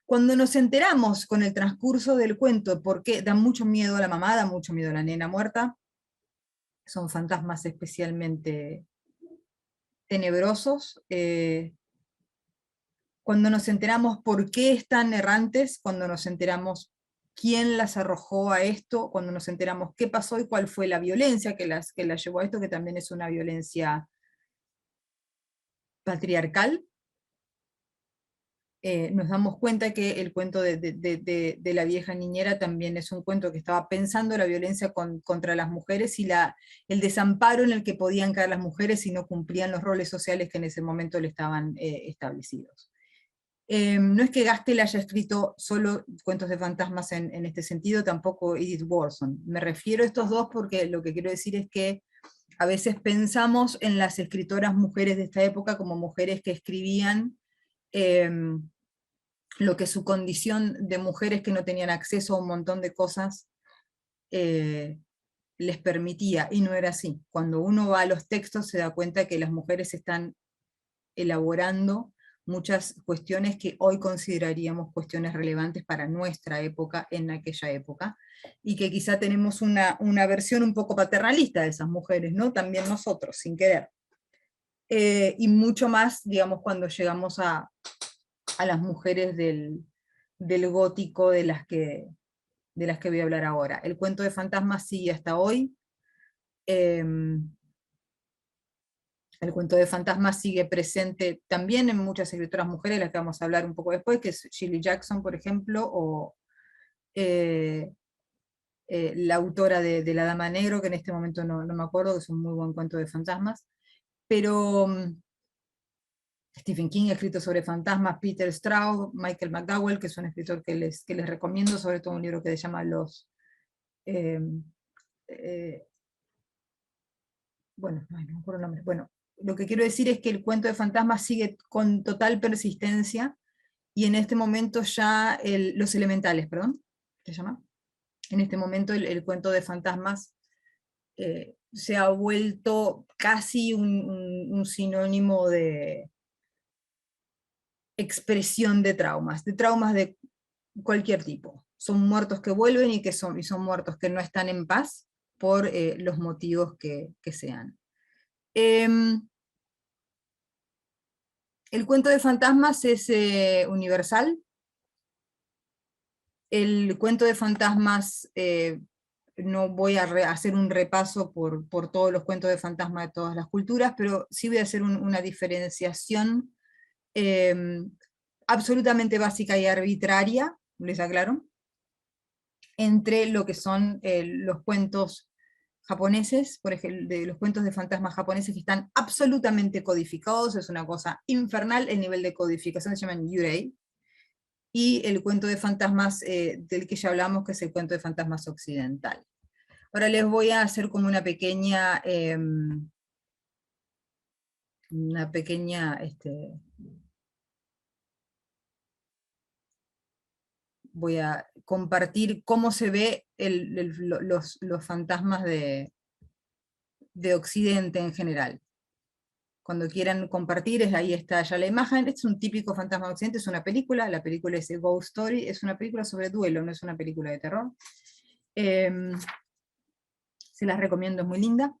Cuando nos enteramos con el transcurso del cuento, porque da mucho miedo a la mamá, da mucho miedo a la nena muerta, son fantasmas especialmente tenebrosos, cuando nos enteramos por qué están errantes, cuando nos enteramos quién las arrojó a esto, cuando nos enteramos qué pasó y cuál fue la violencia que las llevó a esto, que también es una violencia patriarcal, nos damos cuenta que el cuento de la vieja niñera también es un cuento que estaba pensando la violencia contra las mujeres y el desamparo en el que podían caer las mujeres si no cumplían los roles sociales que en ese momento le estaban establecidos. No es que Gaskell haya escrito solo cuentos de fantasmas en este sentido, tampoco Edith Wharton. Me refiero a estos dos porque lo que quiero decir es que a veces pensamos en las escritoras mujeres de esta época como mujeres que escribían lo que su condición de mujeres que no tenían acceso a un montón de cosas les permitía, y no era así. Cuando uno va a los textos se da cuenta que las mujeres están elaborando muchas cuestiones que hoy consideraríamos cuestiones relevantes para nuestra época, en aquella época, y que quizá tenemos una versión un poco paternalista de esas mujeres, ¿no? También nosotros, sin querer. Y mucho más, digamos, cuando llegamos a las mujeres del gótico de las que voy a hablar ahora. El cuento de fantasmas sigue hasta hoy. El cuento de fantasmas sigue presente también en muchas escritoras mujeres, las que vamos a hablar un poco después, que es Shirley Jackson, por ejemplo, o la autora de La Dama Negro, que en este momento no me acuerdo, que es un muy buen cuento de fantasmas. Pero Stephen King ha escrito sobre fantasmas, Peter Straub, Michael McDowell, que es un escritor que les recomiendo, sobre todo un libro que se llama bueno, no me acuerdo el nombre. Bueno, lo que quiero decir es que el cuento de fantasmas sigue con total persistencia, y en este momento ya los elementales, perdón, ¿se llama? En este momento el cuento de fantasmas se ha vuelto casi un sinónimo de expresión de traumas de cualquier tipo. Son muertos que vuelven y son muertos que no están en paz por los motivos que sean. El cuento de fantasmas es universal. El cuento de fantasmas, no voy a hacer un repaso por todos los cuentos de fantasmas de todas las culturas, pero sí voy a hacer una diferenciación absolutamente básica y arbitraria, les aclaro, entre lo que son los cuentos japoneses, por ejemplo, de los cuentos de fantasmas japoneses que están absolutamente codificados, es una cosa infernal el nivel de codificación, se llaman yurei, y el cuento de fantasmas del que ya hablamos, que es el cuento de fantasmas occidental. Ahora les voy a hacer como una pequeña voy a compartir cómo se ve los fantasmas de Occidente en general. Cuando quieran compartir, ahí está ya la imagen. Este es un típico fantasma de Occidente, es una película, la película es A Ghost Story, es una película sobre duelo, no es una película de terror. Se las recomiendo, es muy linda.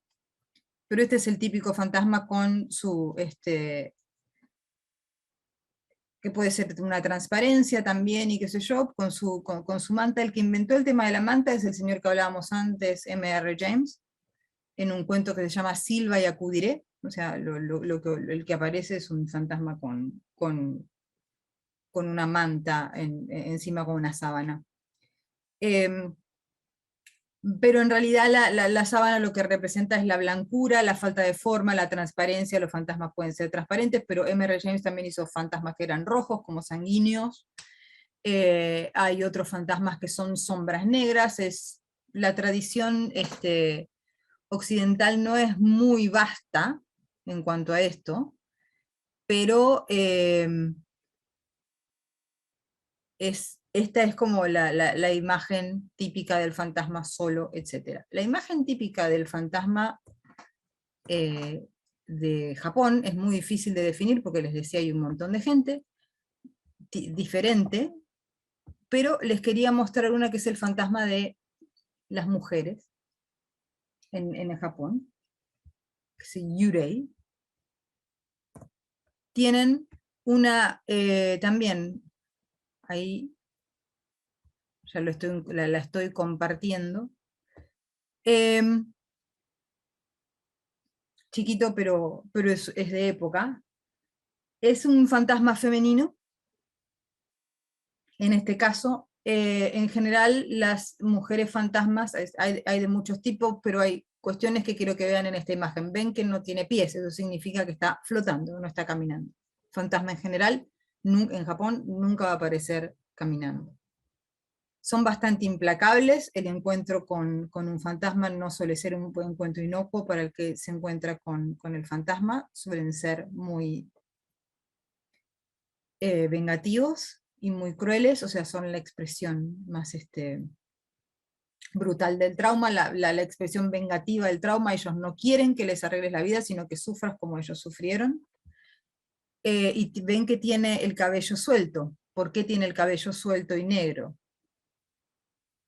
Pero este es el típico fantasma con su, que puede ser una transparencia también, y qué sé yo, con su manta. El que inventó el tema de la manta es el señor que hablábamos antes, M.R. James, en un cuento que se llama Silva y acudiré. O sea, el que aparece es un fantasma con una manta encima, con una sábana. Pero en realidad la sábana lo que representa es la blancura, la falta de forma, la transparencia. Los fantasmas pueden ser transparentes, pero M.R. James también hizo fantasmas que eran rojos, como sanguíneos, Hay otros fantasmas que son sombras negras. La tradición occidental no es muy vasta en cuanto a esto, pero esta es como la imagen típica del fantasma solo, etc. La imagen típica del fantasma de Japón es muy difícil de definir, porque les decía, hay un montón de gente diferente, pero les quería mostrar una que es el fantasma de las mujeres en Japón, que es Yurei. Tienen una, también, ahí ya la estoy compartiendo, chiquito, pero es de época. Es un fantasma femenino, en este caso. En general, las mujeres fantasmas, hay de muchos tipos, pero hay cuestiones que quiero que vean en esta imagen. Ven que no tiene pies, eso significa que está flotando, no está caminando. Fantasma en general, en Japón, nunca va a aparecer caminando. Son bastante implacables. El encuentro con un fantasma no suele ser un encuentro inocuo para el que se encuentra con el fantasma. Suelen ser muy vengativos y muy crueles, o sea, son la expresión más brutal del trauma, la expresión vengativa del trauma. Ellos no quieren que les arregles la vida, sino que sufras como ellos sufrieron. Y ven que tiene el cabello suelto. ¿Por qué tiene el cabello suelto y negro?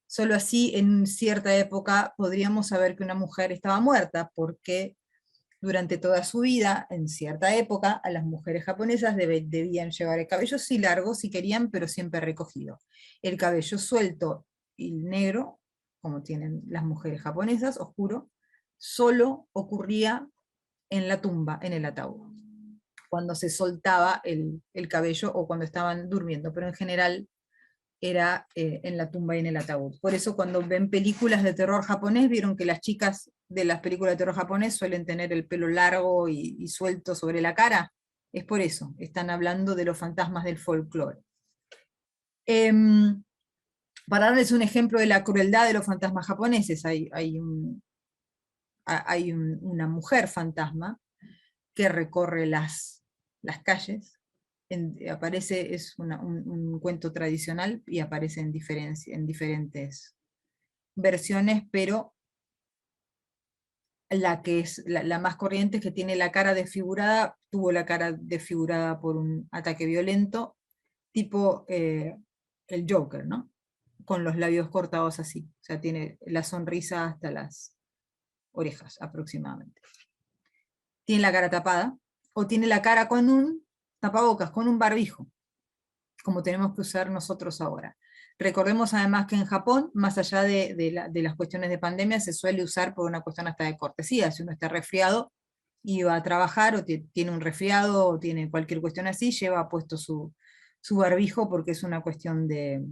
Solo así, en cierta época, podríamos saber que una mujer estaba muerta, porque durante toda su vida, en cierta época, a las mujeres japonesas debían llevar el cabello sí largo, si querían, pero siempre recogido. El cabello suelto y negro, como tienen las mujeres japonesas, oscuro, solo ocurría en la tumba, en el ataúd, cuando se soltaba el cabello o cuando estaban durmiendo, pero en general era en la tumba y en el ataúd. Por eso cuando ven películas de terror japonés, vieron que las chicas de las películas de terror japonés suelen tener el pelo largo y suelto sobre la cara. Es por eso, están hablando de los fantasmas del folclore. Para darles un ejemplo de la crueldad de los fantasmas japoneses, hay una mujer fantasma que recorre las calles. Aparece, es un cuento tradicional y aparece en diferentes versiones, pero la que es la más corriente es que tiene la cara desfigurada, tuvo la cara desfigurada por un ataque violento, tipo el Joker, ¿no? Con los labios cortados así, o sea, tiene la sonrisa hasta las orejas aproximadamente. Tiene la cara tapada, o tiene la cara con un tapabocas, con un barbijo, como tenemos que usar nosotros ahora. Recordemos además que en Japón, más allá de las cuestiones de pandemia, se suele usar por una cuestión hasta de cortesía. Si uno está resfriado y va a trabajar, o tiene un resfriado, o tiene cualquier cuestión así, lleva puesto su barbijo, porque es una cuestión de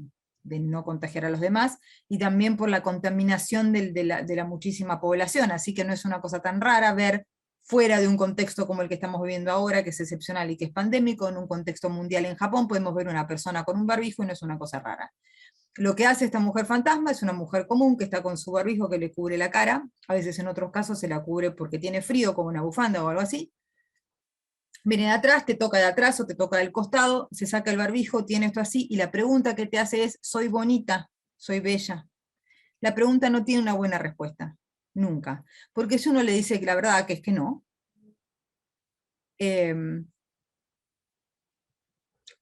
no contagiar a los demás, y también por la contaminación de la muchísima población. Así que no es una cosa tan rara ver, fuera de un contexto como el que estamos viviendo ahora, que es excepcional y que es pandémico, en un contexto mundial en Japón, podemos ver una persona con un barbijo y no es una cosa rara. Lo que hace esta mujer fantasma es una mujer común que está con su barbijo que le cubre la cara, a veces en otros casos se la cubre porque tiene frío, como una bufanda o algo así. Viene de atrás, te toca de atrás o te toca del costado, se saca el barbijo, tiene esto así, y la pregunta que te hace es: ¿soy bonita? ¿Soy bella? La pregunta no tiene una buena respuesta. Nunca. Porque si uno le dice que la verdad que es que no,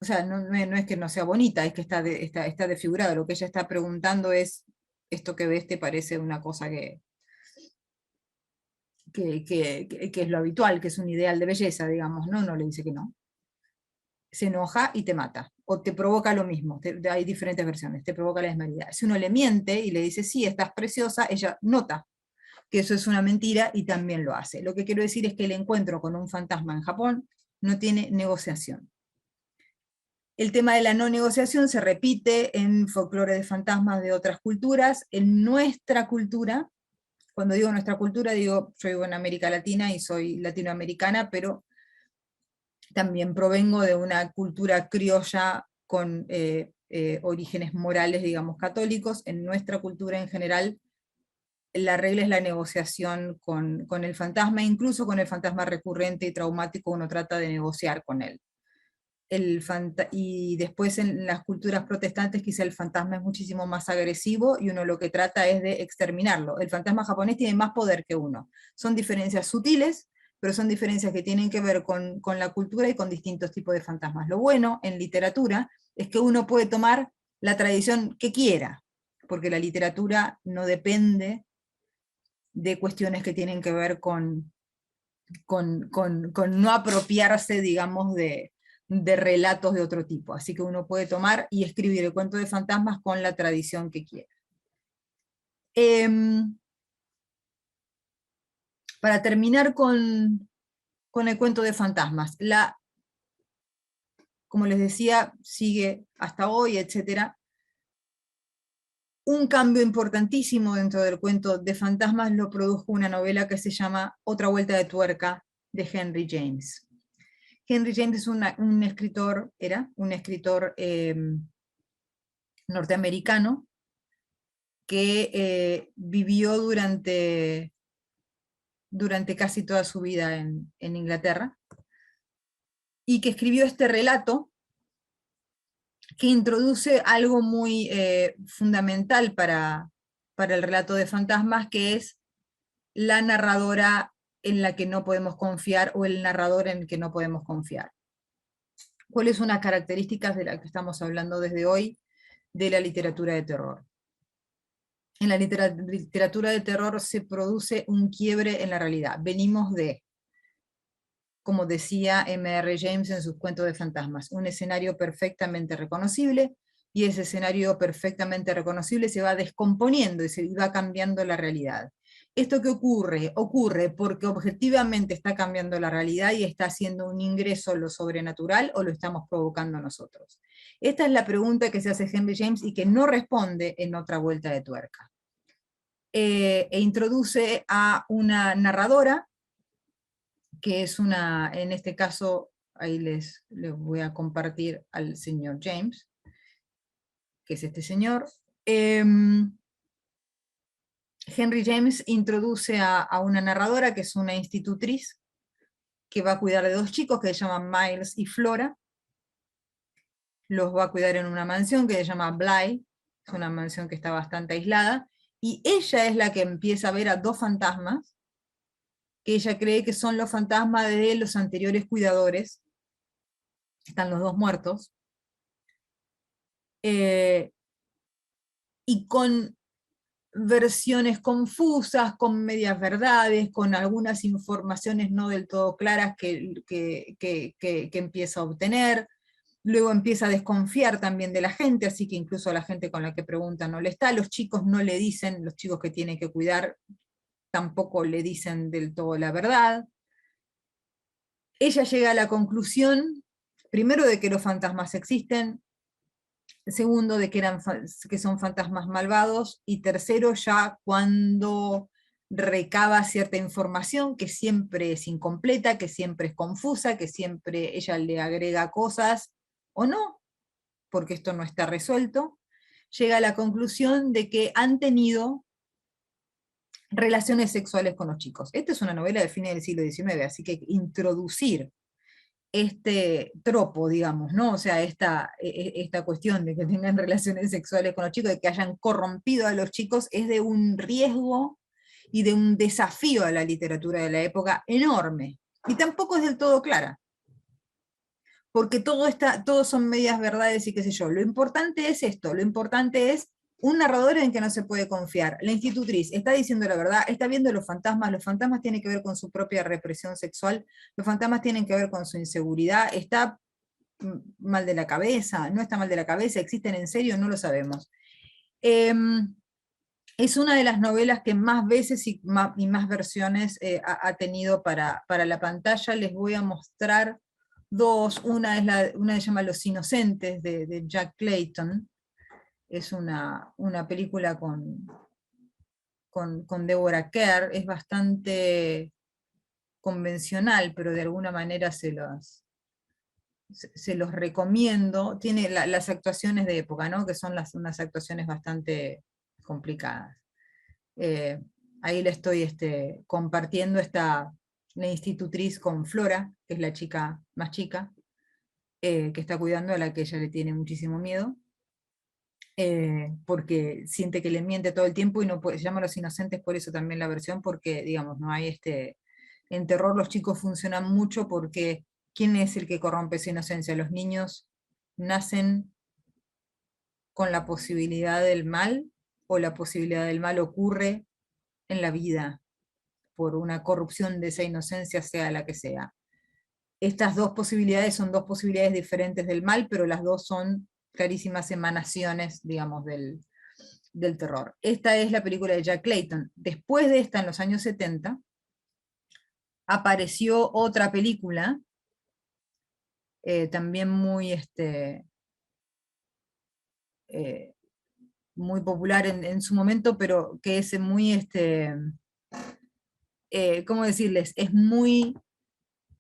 o sea, no es que no sea bonita, es que está desfigurada. Lo que ella está preguntando es: ¿esto que ves te parece una cosa que es lo habitual, que es un ideal de belleza, digamos? No, no le dice que no. Se enoja y te mata, o te provoca lo mismo. Hay diferentes versiones, te provoca la desmedida. Si uno le miente y le dice: sí, estás preciosa, ella nota que eso es una mentira y también lo hace. Lo que quiero decir es que el encuentro con un fantasma en Japón no tiene negociación. El tema de la no negociación se repite en folclore de fantasmas de otras culturas. En nuestra cultura, cuando digo nuestra cultura, digo, yo vivo en América Latina y soy latinoamericana, pero también provengo de una cultura criolla con orígenes morales, digamos, católicos. En nuestra cultura en general, la regla es la negociación con el fantasma, incluso con el fantasma recurrente y traumático uno trata de negociar con él. Y después en las culturas protestantes quizá el fantasma es muchísimo más agresivo y uno lo que trata es de exterminarlo. El fantasma japonés tiene más poder que uno. Son diferencias sutiles, pero son diferencias que tienen que ver con la cultura y con distintos tipos de fantasmas. Lo bueno en literatura es que uno puede tomar la tradición que quiera, porque la literatura no depende de cuestiones que tienen que ver con no apropiarse, digamos, de relatos de otro tipo. Así que uno puede tomar y escribir el cuento de fantasmas con la tradición que quiera. Para terminar con el cuento de fantasmas, como les decía, sigue hasta hoy, etc. Un cambio importantísimo dentro del cuento de fantasmas lo produjo una novela que se llama Otra vuelta de tuerca, de Henry James. Henry James es un escritor, era un escritor norteamericano que vivió durante casi toda su vida en Inglaterra, y que escribió este relato que introduce algo muy fundamental para el relato de fantasmas, que es la narradora en la que no podemos confiar, o el narrador en el que no podemos confiar. ¿Cuáles son las características de las que estamos hablando desde hoy de la literatura de terror? En la literatura de terror se produce un quiebre en la realidad. Venimos de, como decía M.R. James en sus cuentos de fantasmas, un escenario perfectamente reconocible, y ese escenario perfectamente reconocible se va descomponiendo y se va cambiando la realidad. ¿Esto qué ocurre? Ocurre porque objetivamente está cambiando la realidad y está haciendo un ingreso lo sobrenatural, o lo estamos provocando nosotros. Esta es la pregunta que se hace Henry James y que no responde en Otra vuelta de tuerca. E introduce a una narradora, que es en este caso, ahí les voy a compartir al señor James, que es este señor. Henry James introduce a una narradora que es una institutriz, que va a cuidar de dos chicos que se llaman Miles y Flora. Los va a cuidar en una mansión que se llama Bly, es una mansión que está bastante aislada, y ella es la que empieza a ver a dos fantasmas, que ella cree que son los fantasmas de los anteriores cuidadores. Están los dos muertos. Y con versiones confusas, con medias verdades, con algunas informaciones no del todo claras que empieza a obtener. Luego empieza a desconfiar también de la gente, así que incluso a la gente con la que pregunta no le está. Los chicos no le dicen, los chicos que tiene que cuidar tampoco le dicen del todo la verdad. Ella llega a la conclusión, primero, de que los fantasmas existen, segundo, de que son fantasmas malvados, y tercero, ya cuando recaba cierta información que siempre es incompleta, que siempre es confusa, que siempre ella le agrega cosas, o no, porque esto no está resuelto, llega a la conclusión de que han tenido relaciones sexuales con los chicos. Esta es una novela de fines del siglo XIX, así que introducir este tropo, digamos, ¿no? O sea, esta cuestión de que tengan relaciones sexuales con los chicos, de que hayan corrompido a los chicos, es de un riesgo y de un desafío a la literatura de la época enorme. Y tampoco es del todo clara, porque todos son medias verdades y qué sé yo. Lo importante es esto, lo importante es un narrador en que no se puede confiar. La institutriz está diciendo la verdad, está viendo los fantasmas tienen que ver con su propia represión sexual, los fantasmas tienen que ver con su inseguridad, está mal de la cabeza, no está mal de la cabeza, existen en serio, no lo sabemos. Es una de las novelas que más veces y más versiones ha tenido para la pantalla. Les voy a mostrar dos. Una se llama Los Inocentes, de Jack Clayton. Es una película con Deborah Kerr. Es bastante convencional, pero de alguna manera se las se los recomiendo. Tiene las actuaciones de época, ¿no? Que son unas actuaciones bastante complicadas. Ahí le estoy compartiendo la institutriz con Flora, que es la chica más chica, que está cuidando, a la que ella le tiene muchísimo miedo, porque siente que le miente todo el tiempo y no puede, se llama Los Inocentes, por eso también la versión, porque digamos, no hay en terror los chicos funcionan mucho porque ¿quién es el que corrompe esa inocencia? Los niños nacen con la posibilidad del mal, o la posibilidad del mal ocurre en la vida por una corrupción de esa inocencia, sea la que sea. Estas dos posibilidades son dos posibilidades diferentes del mal, pero las dos son clarísimas emanaciones, digamos, del terror. Esta es la película de Jack Clayton. Después de esta, en los años 70, apareció otra película, también muy, muy popular en su momento, pero que es muy, ¿cómo decirles? Es muy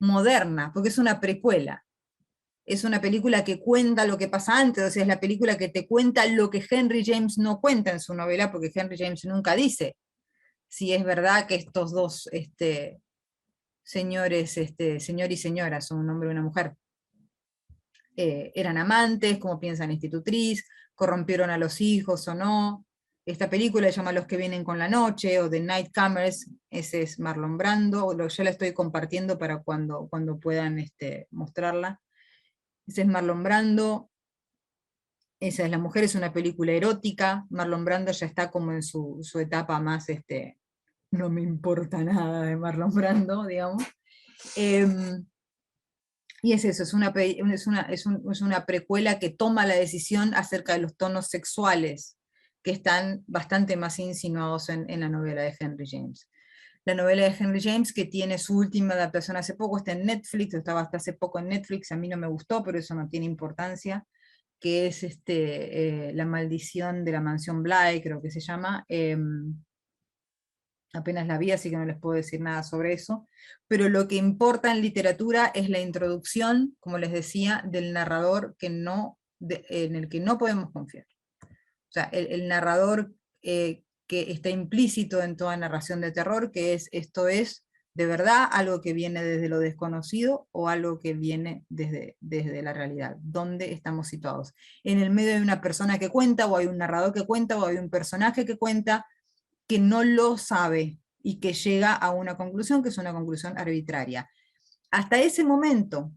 moderna, porque es una precuela. Es una película que cuenta lo que pasa antes, o sea, es la película que te cuenta lo que Henry James no cuenta en su novela, porque Henry James nunca dice si es verdad que estos dos señores, señor y señora, son un hombre y una mujer, eran amantes, como piensa la institutriz, corrompieron a los hijos o no. Esta película se llama Los que vienen con la noche, o The Nightcomers, ese es Marlon Brando, yo la estoy compartiendo para cuando puedan mostrarla. Ese es Marlon Brando, esa es La mujer, es una película erótica. Marlon Brando ya está como en su etapa más, no me importa nada de Marlon Brando, digamos. Y es eso, es una precuela que toma la decisión acerca de los tonos sexuales que están bastante más insinuados en la novela de Henry James. La novela de Henry James, que tiene su última adaptación hace poco, está en Netflix, estaba hasta hace poco en Netflix, a mí no me gustó, pero eso no tiene importancia, que es La maldición de la mansión Bly, creo que se llama. Apenas la vi, así que no les puedo decir nada sobre eso, pero lo que importa en literatura es la introducción, como les decía, del narrador en el que no podemos confiar. O sea, el narrador que está implícito en toda narración de terror, que esto es de verdad algo que viene desde lo desconocido o algo que viene desde la realidad. ¿Dónde estamos situados? En el medio de una persona que cuenta, o hay un narrador que cuenta, o hay un personaje que cuenta, que no lo sabe y que llega a una conclusión que es una conclusión arbitraria. Hasta ese momento,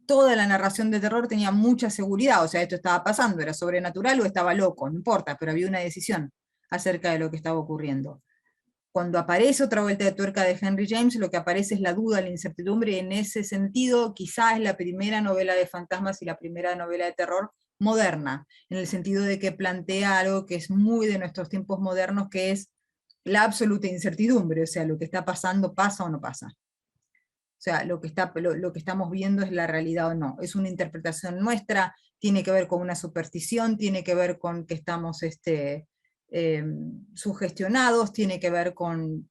toda la narración de terror tenía mucha seguridad, o sea, esto estaba pasando, era sobrenatural o estaba loco, no importa, pero había una decisión acerca de lo que estaba ocurriendo. Cuando aparece otra vuelta de tuerca de Henry James, lo que aparece es la duda, la incertidumbre, y en ese sentido quizás es la primera novela de fantasmas y la primera novela de terror moderna, en el sentido de que plantea algo que es muy de nuestros tiempos modernos, que es la absoluta incertidumbre, o sea, lo que está pasando pasa o no pasa. O sea, lo que estamos viendo es la realidad o no. Es una interpretación nuestra, tiene que ver con una superstición, tiene que ver con que estamos sugestionados, tiene que ver con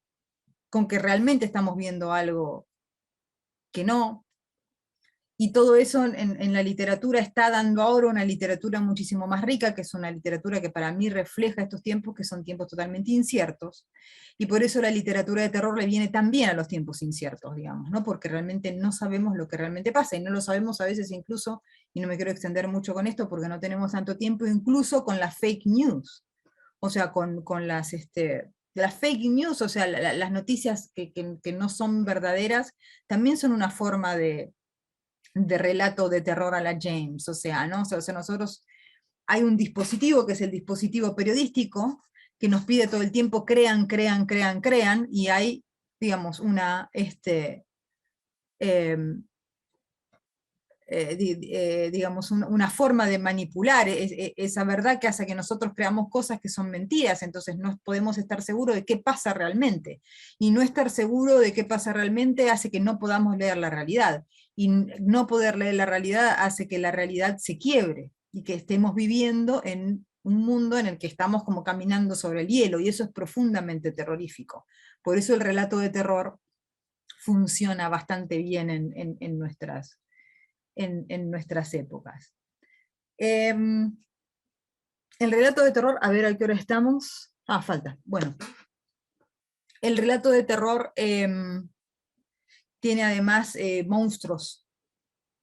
que realmente estamos viendo algo que no. Y todo eso en la literatura está dando ahora una literatura muchísimo más rica, que es una literatura que para mí refleja estos tiempos, que son tiempos totalmente inciertos, y por eso la literatura de terror le viene también a los tiempos inciertos, digamos, ¿no? Porque realmente no sabemos lo que realmente pasa, y no lo sabemos a veces incluso, y no me quiero extender mucho con esto porque no tenemos tanto tiempo, incluso con las fake news, o sea, con las fake news, o sea, las noticias que no son verdaderas, también son una forma de relato de terror a la James, o sea, ¿no? O sea, nosotros, hay un dispositivo que es el dispositivo periodístico, que nos pide todo el tiempo crean, crean, crean, crean, y hay, digamos, digamos, una forma de manipular esa verdad que hace que nosotros creamos cosas que son mentiras, entonces no podemos estar seguros de qué pasa realmente. Y no estar seguro de qué pasa realmente hace que no podamos leer la realidad. Y no poder leer la realidad hace que la realidad se quiebre y que estemos viviendo en un mundo en el que estamos como caminando sobre el hielo, y eso es profundamente terrorífico. Por eso el relato de terror funciona bastante bien en nuestras en nuestras épocas. El relato de terror, a ver a qué hora estamos. Ah, falta. Bueno. El relato de terror tiene además monstruos.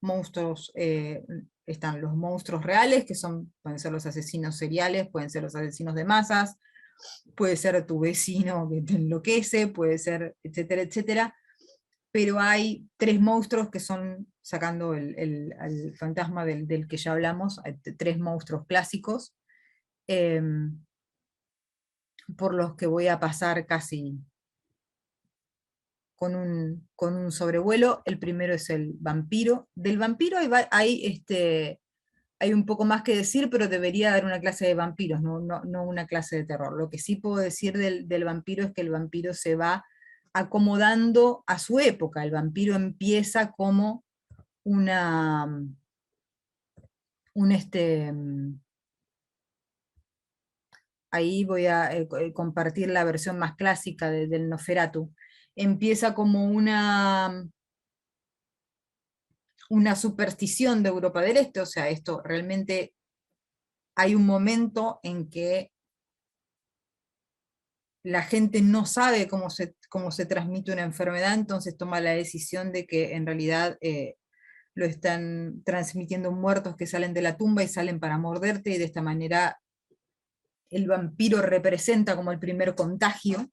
Monstruos, están los monstruos reales, que pueden ser los asesinos seriales, pueden ser los asesinos de masas, puede ser tu vecino que te enloquece, puede ser, etcétera, etcétera. Pero hay 3 monstruos que son, sacando al fantasma del que ya hablamos, 3 monstruos clásicos, por los que voy a pasar casi con un sobrevuelo. El primero es el vampiro. Del vampiro hay un poco más que decir, pero debería dar una clase de vampiros, no una clase de terror. Lo que sí puedo decir del vampiro es que el vampiro se va acomodando a su época. El vampiro empieza como ahí voy a compartir la versión más clásica del Nosferatu. Empieza como una superstición de Europa del Este, o sea, esto realmente hay un momento en que la gente no sabe cómo se transmite una enfermedad, entonces toma la decisión de que en realidad lo están transmitiendo muertos que salen de la tumba y salen para morderte, y de esta manera el vampiro representa como el primer contagio.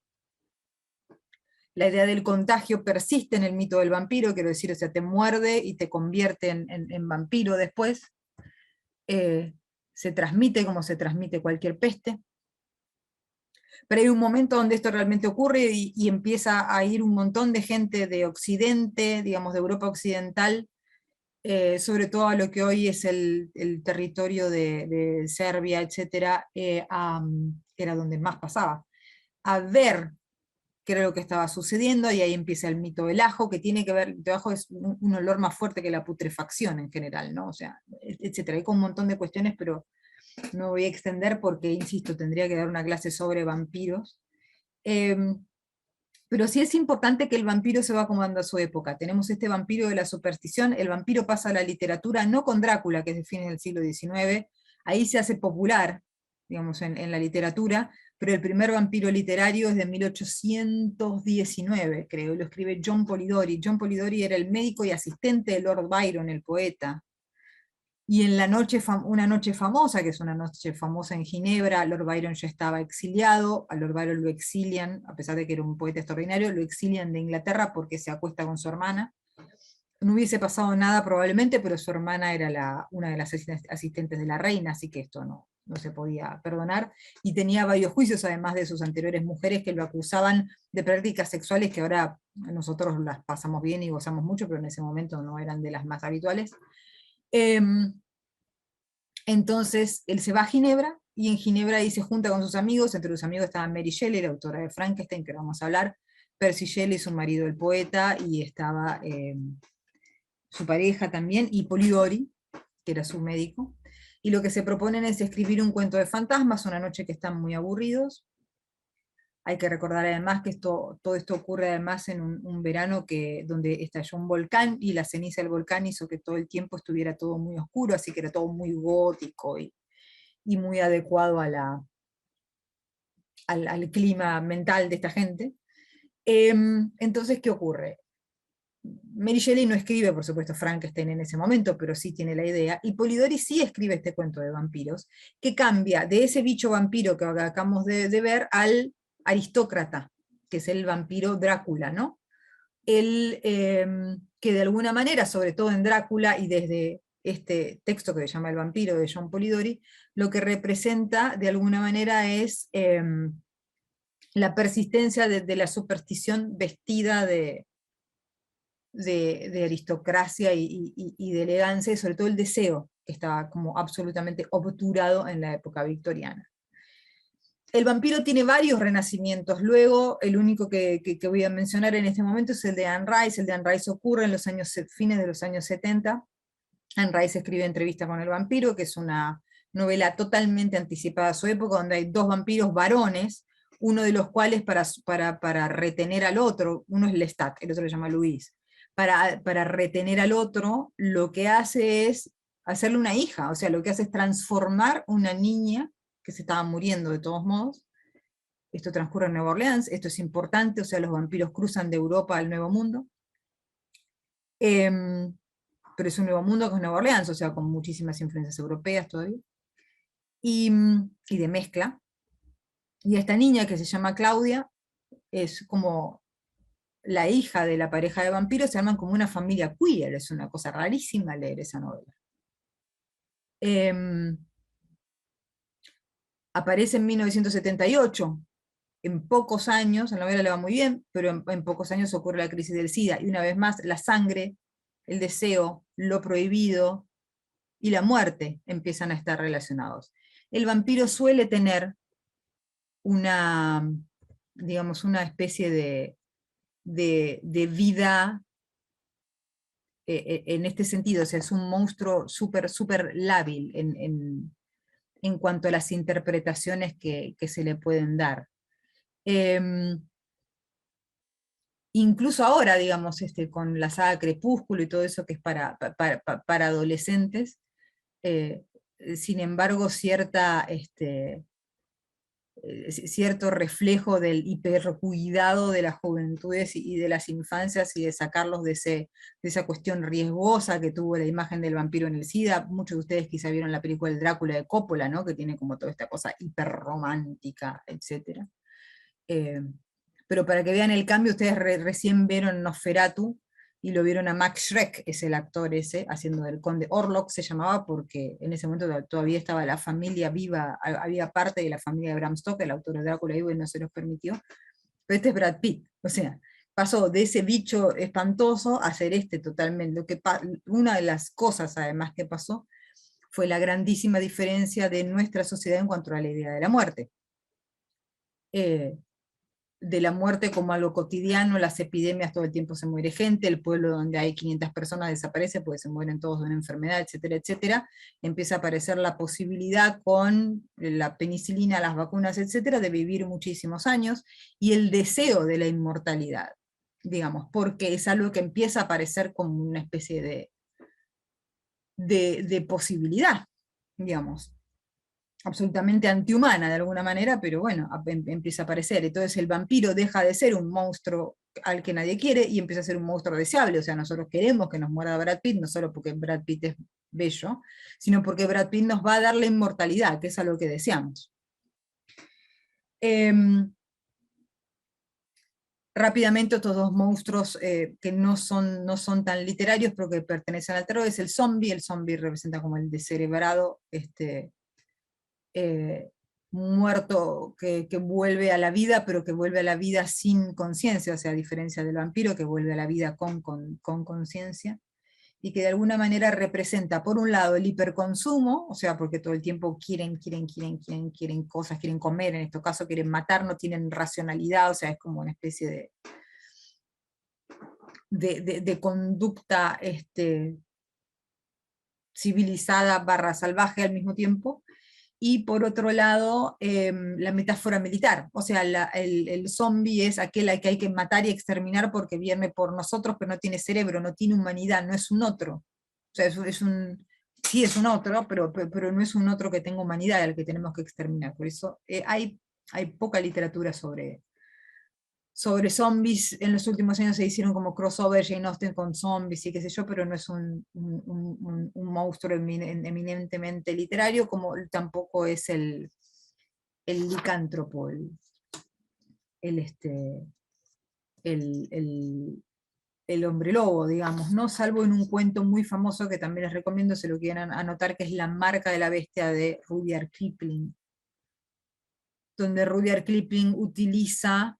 La idea del contagio persiste en el mito del vampiro, quiero decir, o sea, te muerde y te convierte en vampiro después. Se transmite como se transmite cualquier peste. Pero hay un momento donde esto realmente ocurre y empieza a ir un montón de gente de Occidente, digamos de Europa Occidental, sobre todo a lo que hoy es el territorio de Serbia, etcétera, era donde más pasaba, a ver qué era lo que estaba sucediendo, y ahí empieza el mito del ajo, que tiene que ver, el ajo es un olor más fuerte que la putrefacción en general, ¿no? O sea, etcétera. Hay con un montón de cuestiones, pero no voy a extender porque, insisto, tendría que dar una clase sobre vampiros. Pero sí es importante que el vampiro se va acomodando a su época. Tenemos este vampiro de la superstición, el vampiro pasa a la literatura, no con Drácula, que es de fines del siglo XIX, ahí se hace popular, digamos, en la literatura, pero el primer vampiro literario es de 1819, creo, y lo escribe John Polidori. John Polidori era el médico y asistente de Lord Byron, el poeta. Y en una noche famosa, que es una noche famosa en Ginebra, Lord Byron ya estaba exiliado, a Lord Byron lo exilian, a pesar de que era un poeta extraordinario, lo exilian de Inglaterra porque se acuesta con su hermana. No hubiese pasado nada probablemente, pero su hermana era una de las asistentes de la reina, así que esto no se podía perdonar, y tenía varios juicios, además de sus anteriores mujeres, que lo acusaban de prácticas sexuales que ahora nosotros las pasamos bien y gozamos mucho, pero en ese momento no eran de las más habituales. Entonces él se va a Ginebra, y en Ginebra ahí se junta con sus amigos. Entre los amigos estaba Mary Shelley, la autora de Frankenstein, que vamos a hablar, Percy Shelley, su marido el poeta, y estaba su pareja también, y Polidori, que era su médico, y lo que se proponen es escribir un cuento de fantasmas, una noche que están muy aburridos. Hay que recordar además que todo esto ocurre además en un verano donde estalló un volcán, y la ceniza del volcán hizo que todo el tiempo estuviera todo muy oscuro, así que era todo muy gótico y muy adecuado al clima mental de esta gente. Entonces, ¿qué ocurre? Mary Shelley no escribe, por supuesto, Frankenstein en ese momento, pero sí tiene la idea, y Polidori sí escribe este cuento de vampiros, que cambia de ese bicho vampiro que acabamos de ver al aristócrata, que es el vampiro Drácula, ¿no? Que de alguna manera, sobre todo en Drácula y desde este texto que se llama El vampiro de John Polidori, lo que representa de alguna manera es la persistencia de la superstición vestida de aristocracia y de elegancia, y sobre todo el deseo, que estaba como absolutamente obturado en la época victoriana. El vampiro tiene varios renacimientos. Luego, el único que voy a mencionar en este momento es el de Anne Rice. El de Anne Rice ocurre en los fines de los años 70. Anne Rice escribe Entrevista con el vampiro, que es una novela totalmente anticipada a su época, donde hay 2 vampiros varones, uno de los cuales para retener al otro, uno es Lestat, el otro le llama Luis, para retener al otro, lo que hace es hacerle una hija, o sea, lo que hace es transformar una niña que se estaba muriendo de todos modos. Esto transcurre en Nueva Orleans, esto es importante, o sea, los vampiros cruzan de Europa al Nuevo Mundo. Pero es un Nuevo Mundo que es Nueva Orleans, o sea, con muchísimas influencias europeas todavía. Y de mezcla. Y esta niña que se llama Claudia es como la hija de la pareja de vampiros, se arman como una familia queer, es una cosa rarísima leer esa novela. Aparece en 1978, en pocos años, la novela le va muy bien, pero en pocos años ocurre la crisis del SIDA, y una vez más la sangre, el deseo, lo prohibido y la muerte empiezan a estar relacionados. El vampiro suele tener una, digamos, una especie de vida en este sentido, o sea, es un monstruo súper lábil en cuanto a las interpretaciones que se le pueden dar. Incluso ahora, digamos, con la saga Crepúsculo y todo eso que es para adolescentes, sin embargo, cierto reflejo del hipercuidado de las juventudes y de las infancias, y de sacarlos de esa cuestión riesgosa que tuvo la imagen del vampiro en el SIDA. Muchos de ustedes quizá vieron la película El Drácula de Coppola, ¿no? Que tiene como toda esta cosa hiperromántica, etc. Pero para que vean el cambio, ustedes recién vieron Nosferatu, y lo vieron a Max Schreck, es el actor ese, haciendo del conde Orlok, se llamaba, porque en ese momento todavía estaba la familia viva, había parte de la familia de Bram Stoker, el autor de Drácula vivo, y no se los permitió. Pero este es Brad Pitt, o sea, pasó de ese bicho espantoso a ser totalmente. Una de las cosas además que pasó fue la grandísima diferencia de nuestra sociedad en cuanto a la idea de la muerte. De la muerte como algo cotidiano, las epidemias, todo el tiempo se muere gente, el pueblo donde hay 500 personas desaparece porque se mueren todos de una enfermedad, etcétera, etcétera. Empieza a aparecer la posibilidad con la penicilina, las vacunas, etcétera, de vivir muchísimos años, y el deseo de la inmortalidad, digamos, porque es algo que empieza a aparecer como una especie de posibilidad, digamos, absolutamente antihumana de alguna manera, pero bueno, empieza a aparecer. Entonces el vampiro deja de ser un monstruo al que nadie quiere y empieza a ser un monstruo deseable. O sea, nosotros queremos que nos muera Brad Pitt, no solo porque Brad Pitt es bello, sino porque Brad Pitt nos va a dar la inmortalidad, que es algo que deseamos. Rápidamente, otros dos monstruos que no son tan literarios, pero que pertenecen al terror, es el zombie. El zombie representa como el descerebrado, muerto que vuelve a la vida, pero que vuelve a la vida sin conciencia, o sea, a diferencia del vampiro que vuelve a la vida con conciencia, y que de alguna manera representa, por un lado, el hiperconsumo, o sea, porque todo el tiempo quieren cosas, quieren comer, en este caso quieren matar, no tienen racionalidad, o sea, es como una especie de conducta civilizada / salvaje al mismo tiempo. Y por otro lado, la metáfora militar, o sea, el zombie es aquel al que hay que matar y exterminar porque viene por nosotros, pero no tiene cerebro, no tiene humanidad, no es un otro. O sea, sí es un otro, pero no es un otro que tenga humanidad al que tenemos que exterminar. Por eso hay poca literatura sobre zombies. En los últimos años se hicieron como crossover Jane Austen con zombies y qué sé yo, pero no es un monstruo eminentemente literario, como tampoco es el licántropo, el hombre lobo, digamos, ¿no? Salvo en un cuento muy famoso que también les recomiendo, se lo quieran anotar, que es La marca de la bestia de Rudyard Kipling, donde Rudyard Kipling utiliza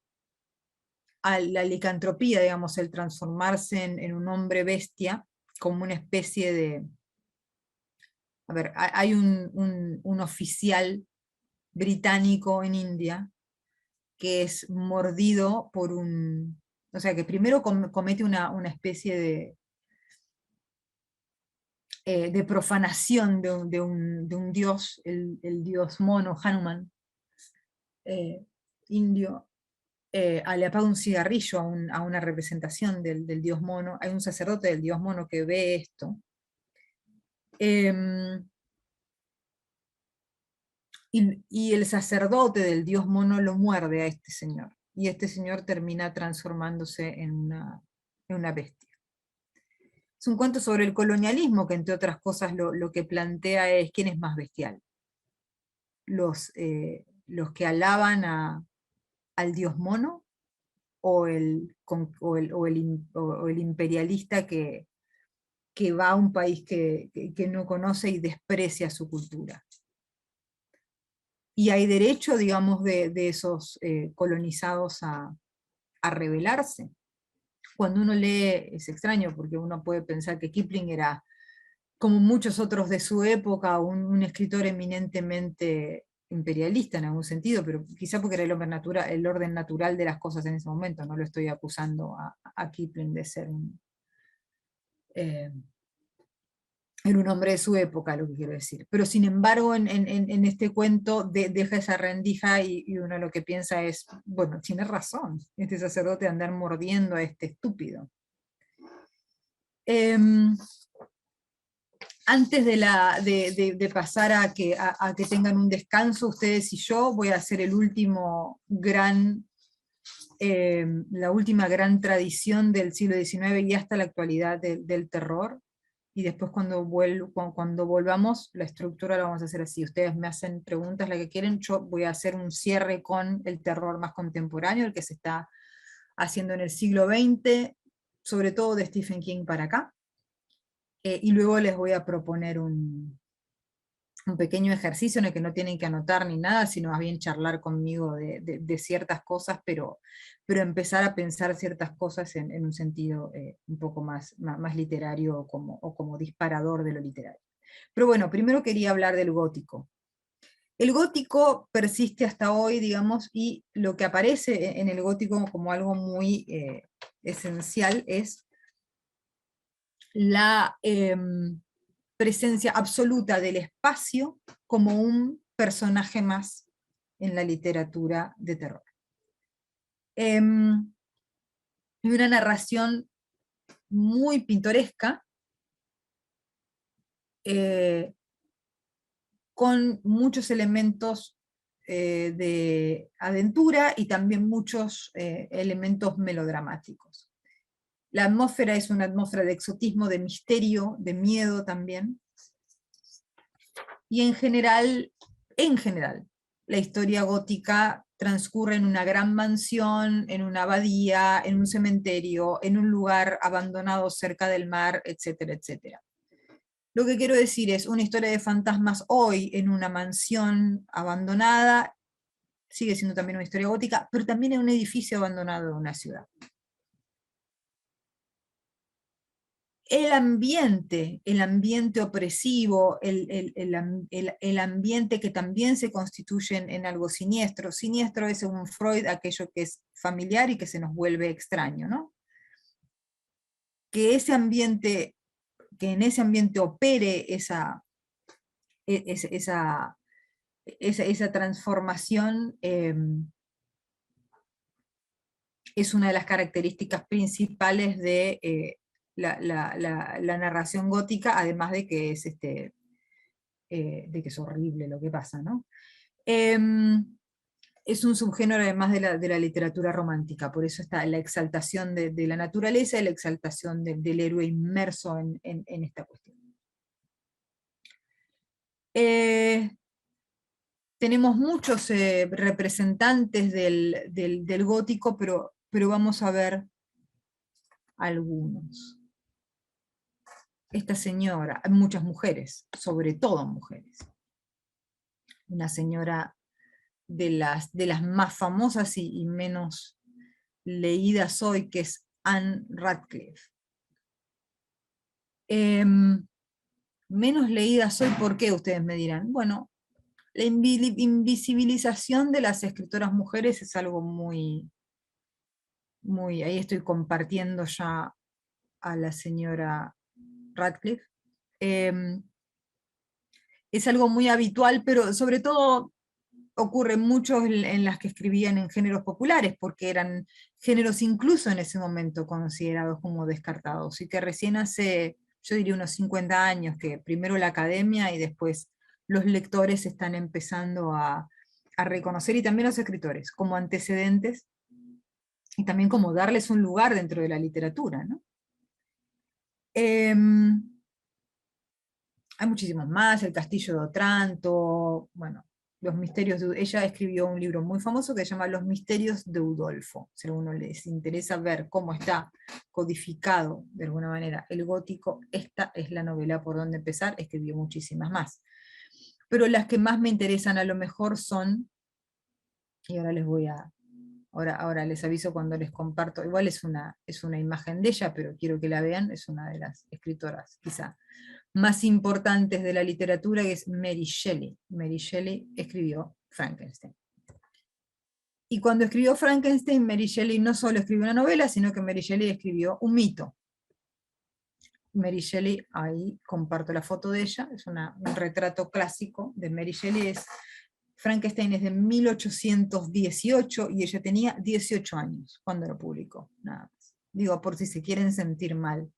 a la licantropía, digamos, el transformarse en un hombre bestia, como una especie de... A ver, hay un oficial británico en India que es mordido por un... O sea, que primero comete una especie de profanación de un dios, el dios mono, Hanuman, indio, le apaga un cigarrillo a una representación del dios mono. Hay un sacerdote del dios mono que ve esto. Y el sacerdote del dios mono lo muerde a este señor, y este señor termina transformándose en una bestia. Es un cuento sobre el colonialismo, que entre otras cosas lo que plantea es quién es más bestial. Los que alaban al dios mono, o el imperialista que va a un país que no conoce y desprecia su cultura. Y hay derecho, digamos, de esos colonizados a rebelarse. Cuando uno lee, es extraño, porque uno puede pensar que Kipling era, como muchos otros de su época, un escritor eminentemente imperialista en algún sentido, pero quizá porque era el orden natural de las cosas en ese momento. No lo estoy acusando a Kipling de ser era un hombre de su época, lo que quiero decir. Pero sin embargo, en este cuento deja esa rendija, y uno lo que piensa es, bueno, tiene razón, este sacerdote andar mordiendo a este estúpido. Antes de pasar a que tengan un descanso ustedes y yo, voy a hacer la última gran tradición del siglo XIX y hasta la actualidad del terror. Y después cuando volvamos, la estructura la vamos a hacer así. Ustedes me hacen preguntas, la que quieren, yo voy a hacer un cierre con el terror más contemporáneo, el que se está haciendo en el siglo XX, sobre todo de Stephen King para acá. Y luego les voy a proponer un pequeño ejercicio en el que no tienen que anotar ni nada, sino más bien charlar conmigo de ciertas cosas, pero empezar a pensar ciertas cosas en un sentido un poco más literario, o como disparador de lo literario. Pero bueno, primero quería hablar del gótico. El gótico persiste hasta hoy, digamos, y lo que aparece en el gótico como algo muy esencial es la presencia absoluta del espacio como un personaje más en la literatura de terror. Y una narración muy pintoresca, con muchos elementos de aventura y también muchos elementos melodramáticos. La atmósfera es una atmósfera de exotismo, de misterio, de miedo también. Y en general, la historia gótica transcurre en una gran mansión, en una abadía, en un cementerio, en un lugar abandonado cerca del mar, etcétera, etcétera. Lo que quiero decir es, una historia de fantasmas hoy en una mansión abandonada sigue siendo también una historia gótica, pero también en un edificio abandonado de una ciudad. El ambiente opresivo, el ambiente que también se constituye en algo siniestro. Siniestro es, según Freud, aquello que es familiar y que se nos vuelve extraño, ¿no? Que en ese ambiente opere esa transformación, es una de las características principales de la narración gótica, además de que es horrible lo que pasa, ¿no? Es un subgénero además de la literatura romántica, por eso está la exaltación de la naturaleza y la exaltación del héroe inmerso en esta cuestión. Tenemos muchos representantes del gótico, pero vamos a ver algunos. Esta señora, muchas mujeres, sobre todo mujeres. Una señora de las más famosas y menos leídas hoy, que es Anne Radcliffe. Menos leídas hoy, ¿por qué? Ustedes me dirán. Bueno, la invisibilización de las escritoras mujeres es algo muy, ahí estoy compartiendo ya a la señora Radcliffe. Es algo muy habitual, pero sobre todo ocurre mucho en las que escribían en géneros populares, porque eran géneros incluso en ese momento considerados como descartados, y que recién hace, yo diría unos 50 años, que primero la academia y después los lectores están empezando a reconocer, y también los escritores, como antecedentes, y también como darles un lugar dentro de la literatura, ¿no? Hay muchísimos más, El Castillo de Otranto, bueno, los misterios de... Ella escribió un libro muy famoso que se llama Los Misterios de Udolfo. Si a uno les interesa ver cómo está codificado de alguna manera el gótico, esta es la novela por donde empezar. Escribió muchísimas más. Pero las que más me interesan a lo mejor son, y ahora les voy a... Ahora les aviso cuando les comparto, igual es una imagen de ella, pero quiero que la vean, es una de las escritoras quizá más importantes de la literatura, que es Mary Shelley. Mary Shelley escribió Frankenstein. Y cuando escribió Frankenstein, Mary Shelley no solo escribió una novela, sino que Mary Shelley escribió un mito. Mary Shelley, ahí comparto la foto de ella, es un retrato clásico de Mary Shelley. Frankenstein es de 1818 y ella tenía 18 años cuando lo publicó, nada más. Digo, por si se quieren sentir mal.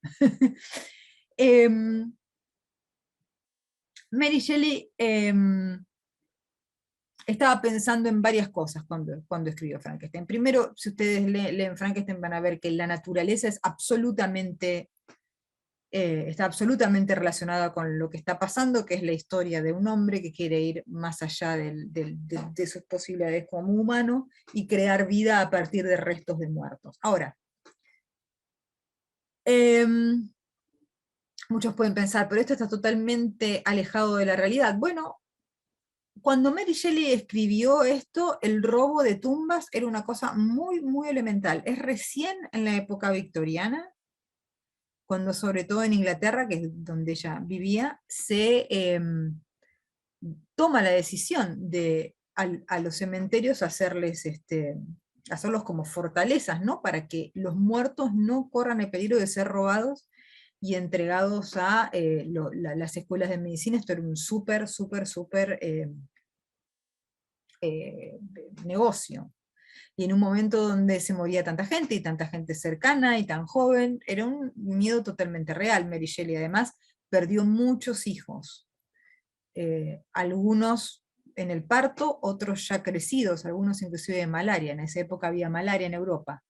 Mary Shelley estaba pensando en varias cosas cuando escribió Frankenstein. Primero, si ustedes leen Frankenstein van a ver que la naturaleza es está absolutamente relacionada con lo que está pasando, que es la historia de un hombre que quiere ir más allá de sus posibilidades como humano y crear vida a partir de restos de muertos. Ahora, muchos pueden pensar, pero esto está totalmente alejado de la realidad. Bueno, cuando Mary Shelley escribió esto, el robo de tumbas era una cosa muy, muy elemental. Es recién en la época victoriana, cuando sobre todo en Inglaterra, que es donde ella vivía, se toma la decisión de a los cementerios hacerlos como fortalezas, ¿no? Para que los muertos no corran el peligro de ser robados y entregados a las escuelas de medicina. Esto era un súper negocio. Y en un momento donde se moría tanta gente, y tanta gente cercana, y tan joven, era un miedo totalmente real. Mary Shelley además perdió muchos hijos, algunos en el parto, otros ya crecidos, algunos inclusive de malaria. En esa época había malaria en Europa.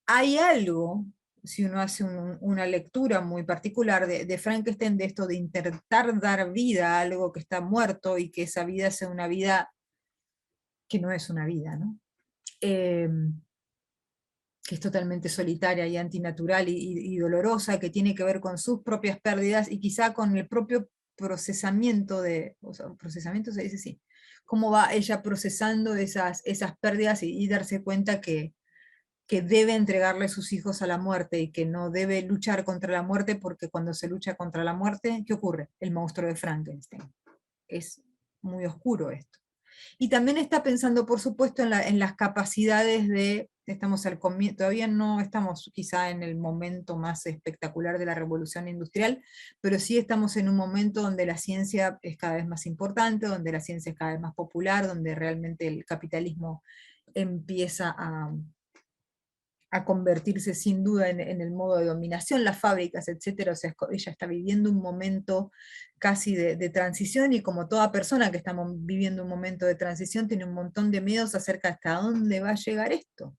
Hay algo, si uno hace una lectura muy particular de Frankenstein, de esto de intentar dar vida a algo que está muerto, y que esa vida sea una vida que no es una vida, ¿no? Que es totalmente solitaria y antinatural y dolorosa, que tiene que ver con sus propias pérdidas y quizá con el propio procesamiento procesamiento se dice así, cómo va ella procesando esas pérdidas y darse cuenta que debe entregarle sus hijos a la muerte, y que no debe luchar contra la muerte, porque cuando se lucha contra la muerte, ¿qué ocurre? El monstruo de Frankenstein. Es muy oscuro esto. Y también está pensando, por supuesto, en las capacidades estamos al comienzo, todavía no estamos quizá en el momento más espectacular de la revolución industrial, pero sí estamos en un momento donde la ciencia es cada vez más importante, donde la ciencia es cada vez más popular, donde realmente el capitalismo empieza a convertirse sin duda en el modo de dominación, las fábricas, etcétera. O sea, ella está viviendo un momento casi de transición, y como toda persona que estamos viviendo un momento de transición, tiene un montón de miedos acerca de hasta dónde va a llegar esto.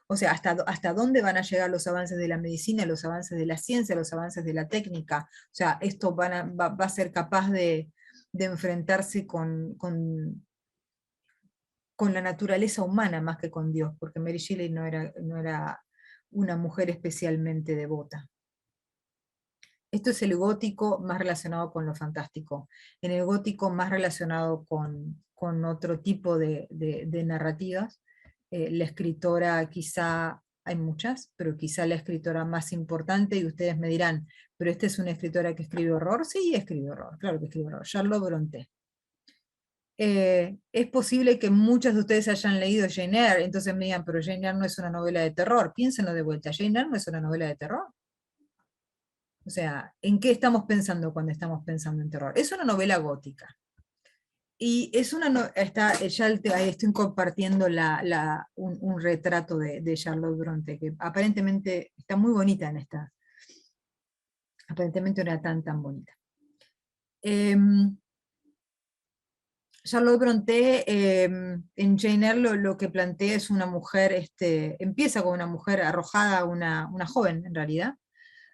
O sea, hasta dónde van a llegar los avances de la medicina, los avances de la ciencia, los avances de la técnica. O sea, esto va a ser capaz de enfrentarse con la naturaleza humana más que con Dios, porque Mary Shelley no era una mujer especialmente devota. Esto es el gótico más relacionado con lo fantástico. En el gótico más relacionado con otro tipo de narrativas, la escritora quizá, hay muchas, pero quizá la escritora más importante, y ustedes me dirán, pero esta es una escritora que escribe horror. Sí, escribe horror, claro que escribe horror. Charlotte Brontë. Es posible que muchos de ustedes hayan leído Jane Eyre, entonces me digan, pero Jane Eyre no es una novela de terror. Piénsenlo de vuelta, Jane Eyre no es una novela de terror. O sea, ¿en qué estamos pensando cuando estamos pensando en terror? Es una novela gótica. Y es una ahí estoy compartiendo un retrato de Charlotte Brontë, que aparentemente está muy bonita en esta. Aparentemente no era tan bonita. Charlotte Brontë en Jane Eyre lo que plantea es una mujer, empieza con una mujer arrojada, una joven en realidad,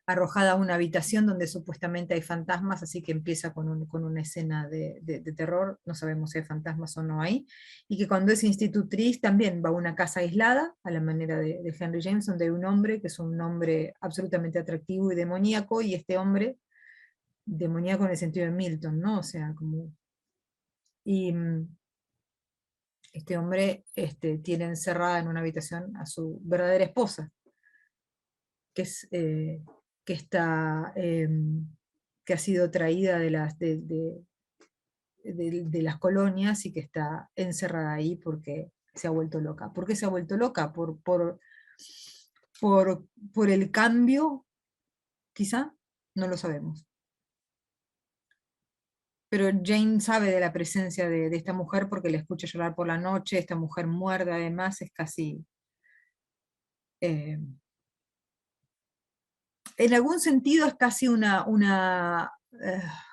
arrojada a una habitación donde supuestamente hay fantasmas, así que empieza con una escena de terror, no sabemos si hay fantasmas o no hay, y que cuando es institutriz también va a una casa aislada, a la manera de Henry James, donde hay un hombre que es un hombre absolutamente atractivo y demoníaco, y este hombre, demoníaco en el sentido de Milton, ¿no? O sea, como... Y este hombre tiene encerrada en una habitación a su verdadera esposa, que es... que está, que ha sido traída de las colonias y que está encerrada ahí porque se ha vuelto loca. ¿Por qué se ha vuelto loca? Por el cambio, quizá, no lo sabemos. Pero Jane sabe de la presencia de esta mujer porque la escucha llorar por la noche, esta mujer muerde además, es casi... en algún sentido es casi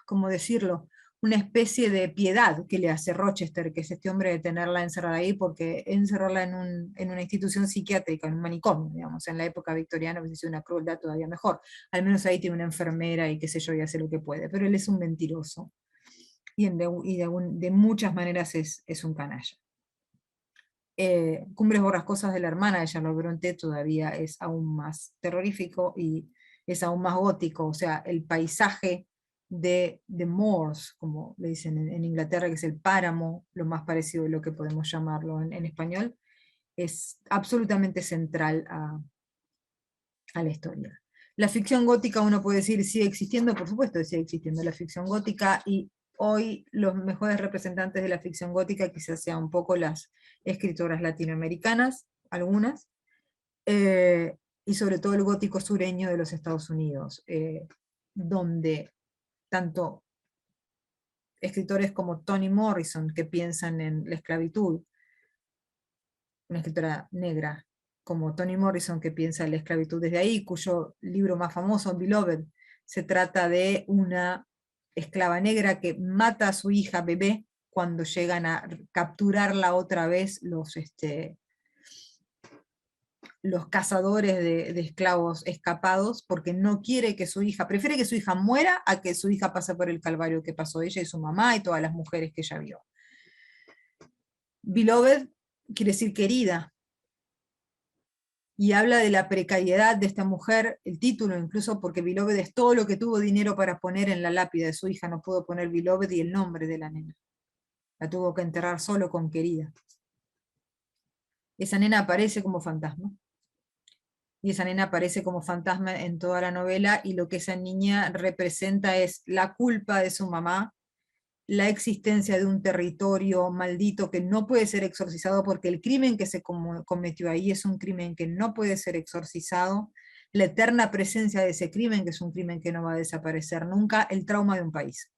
¿cómo decirlo? Una especie de piedad que le hace Rochester, que es este hombre de tenerla encerrada ahí, porque encerrarla en una institución psiquiátrica, en un manicomio, digamos, en la época victoriana hubiese sido una crueldad todavía mejor. Al menos ahí tiene una enfermera y qué sé yo, y hace lo que puede, pero él es un mentiroso. Y de muchas maneras es un canalla. Cumbres borrascosas de la hermana de Charlotte Brontë todavía es aún más terrorífico y es aún más gótico, o sea, el paisaje de moors, como le dicen en Inglaterra, que es el páramo, lo más parecido de lo que podemos llamarlo en español, es absolutamente central a la historia. La ficción gótica, uno puede decir, sigue existiendo, por supuesto que sigue existiendo la ficción gótica, y hoy los mejores representantes de la ficción gótica quizás sean un poco las escritoras latinoamericanas, algunas, y sobre todo el gótico sureño de los Estados Unidos, donde tanto escritores como Toni Morrison, que piensan en la esclavitud, una escritora negra, como Toni Morrison, que piensa en la esclavitud desde ahí, cuyo libro más famoso, Beloved, se trata de una esclava negra que mata a su hija bebé cuando llegan a capturarla otra vez los cazadores de esclavos escapados, porque no quiere que su hija, prefiere que su hija muera a que su hija pase por el calvario que pasó ella y su mamá y todas las mujeres que ella vio. Beloved quiere decir querida, y habla de la precariedad de esta mujer, el título incluso, porque Beloved es todo lo que tuvo dinero para poner en la lápida de su hija, no pudo poner Beloved y el nombre de la nena. La tuvo que enterrar solo con querida. Esa nena aparece como fantasma. Y esa nena aparece como fantasma en toda la novela, y lo que esa niña representa es la culpa de su mamá, la existencia de un territorio maldito que no puede ser exorcizado porque el crimen que se cometió ahí es un crimen que no puede ser exorcizado, la eterna presencia de ese crimen, que es un crimen que no va a desaparecer nunca, el trauma de un país.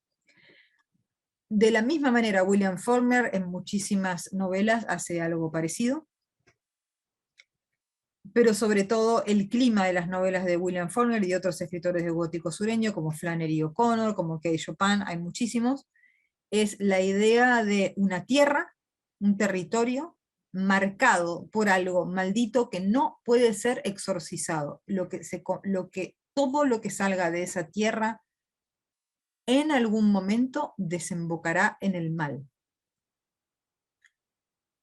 De la misma manera, William Faulkner en muchísimas novelas hace algo parecido, pero sobre todo el clima de las novelas de William Faulkner y de otros escritores de gótico sureño, como Flannery O'Connor, como Kay Chopin, hay muchísimos, es la idea de una tierra, un territorio marcado por algo maldito que no puede ser exorcizado. Todo lo que salga de esa tierra en algún momento desembocará en el mal.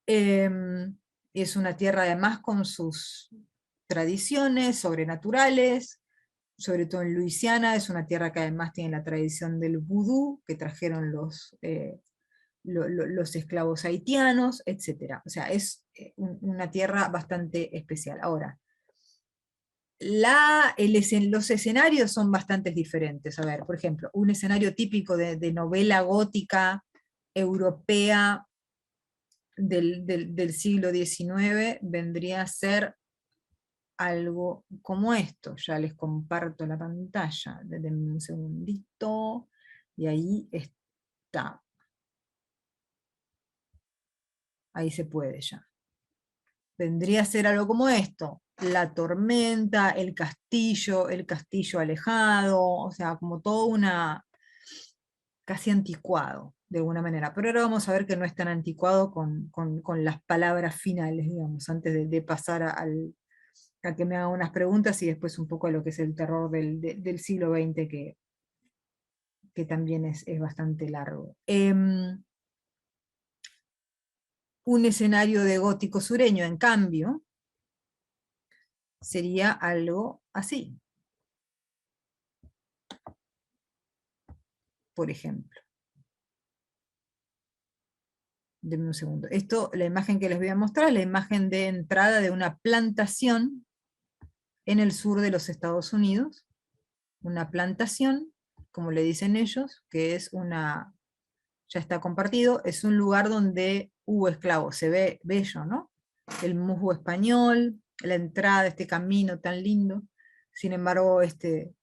Es una tierra además con sus tradiciones sobrenaturales, sobre todo en Luisiana, es una tierra que además tiene la tradición del vudú, que trajeron los esclavos haitianos, etc. O sea, es una tierra bastante especial. Ahora, los escenarios son bastante diferentes. A ver, por ejemplo, un escenario típico de novela gótica europea del siglo XIX vendría a ser algo como esto. Ya les comparto la pantalla, denme un segundito, y ahí está. Ahí se puede ya. Vendría a ser algo como esto: la tormenta, el castillo alejado, o sea, como todo casi anticuado, de alguna manera. Pero ahora vamos a ver que no es tan anticuado con las palabras finales, digamos, antes de pasar a que me hagan unas preguntas y después un poco a lo que es el terror del siglo XX, que también es bastante largo. Un escenario de gótico sureño, en cambio, sería algo así. Por ejemplo. Denme un segundo. Esto, la imagen que les voy a mostrar, es la imagen de entrada de una plantación en el sur de los Estados Unidos. Una plantación, como le dicen ellos, que es ya está compartido, es un lugar donde hubo esclavos. Se ve bello, ¿no? El musgo español, la entrada, este camino tan lindo. Sin embargo, este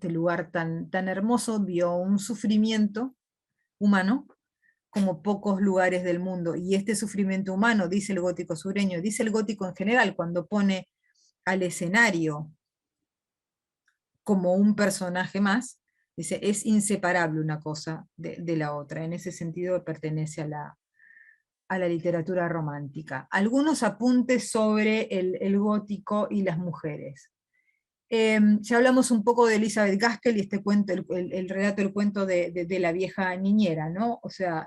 lugar tan hermoso vio un sufrimiento humano como pocos lugares del mundo. Y este sufrimiento humano, dice el gótico sureño, dice el gótico en general, cuando pone al escenario como un personaje más, dice, es inseparable una cosa de la otra. En ese sentido pertenece a la literatura romántica. Algunos apuntes sobre el gótico y las mujeres. Ya hablamos un poco de Elizabeth Gaskell y este cuento, el relato, el cuento de la vieja niñera, ¿no? O sea,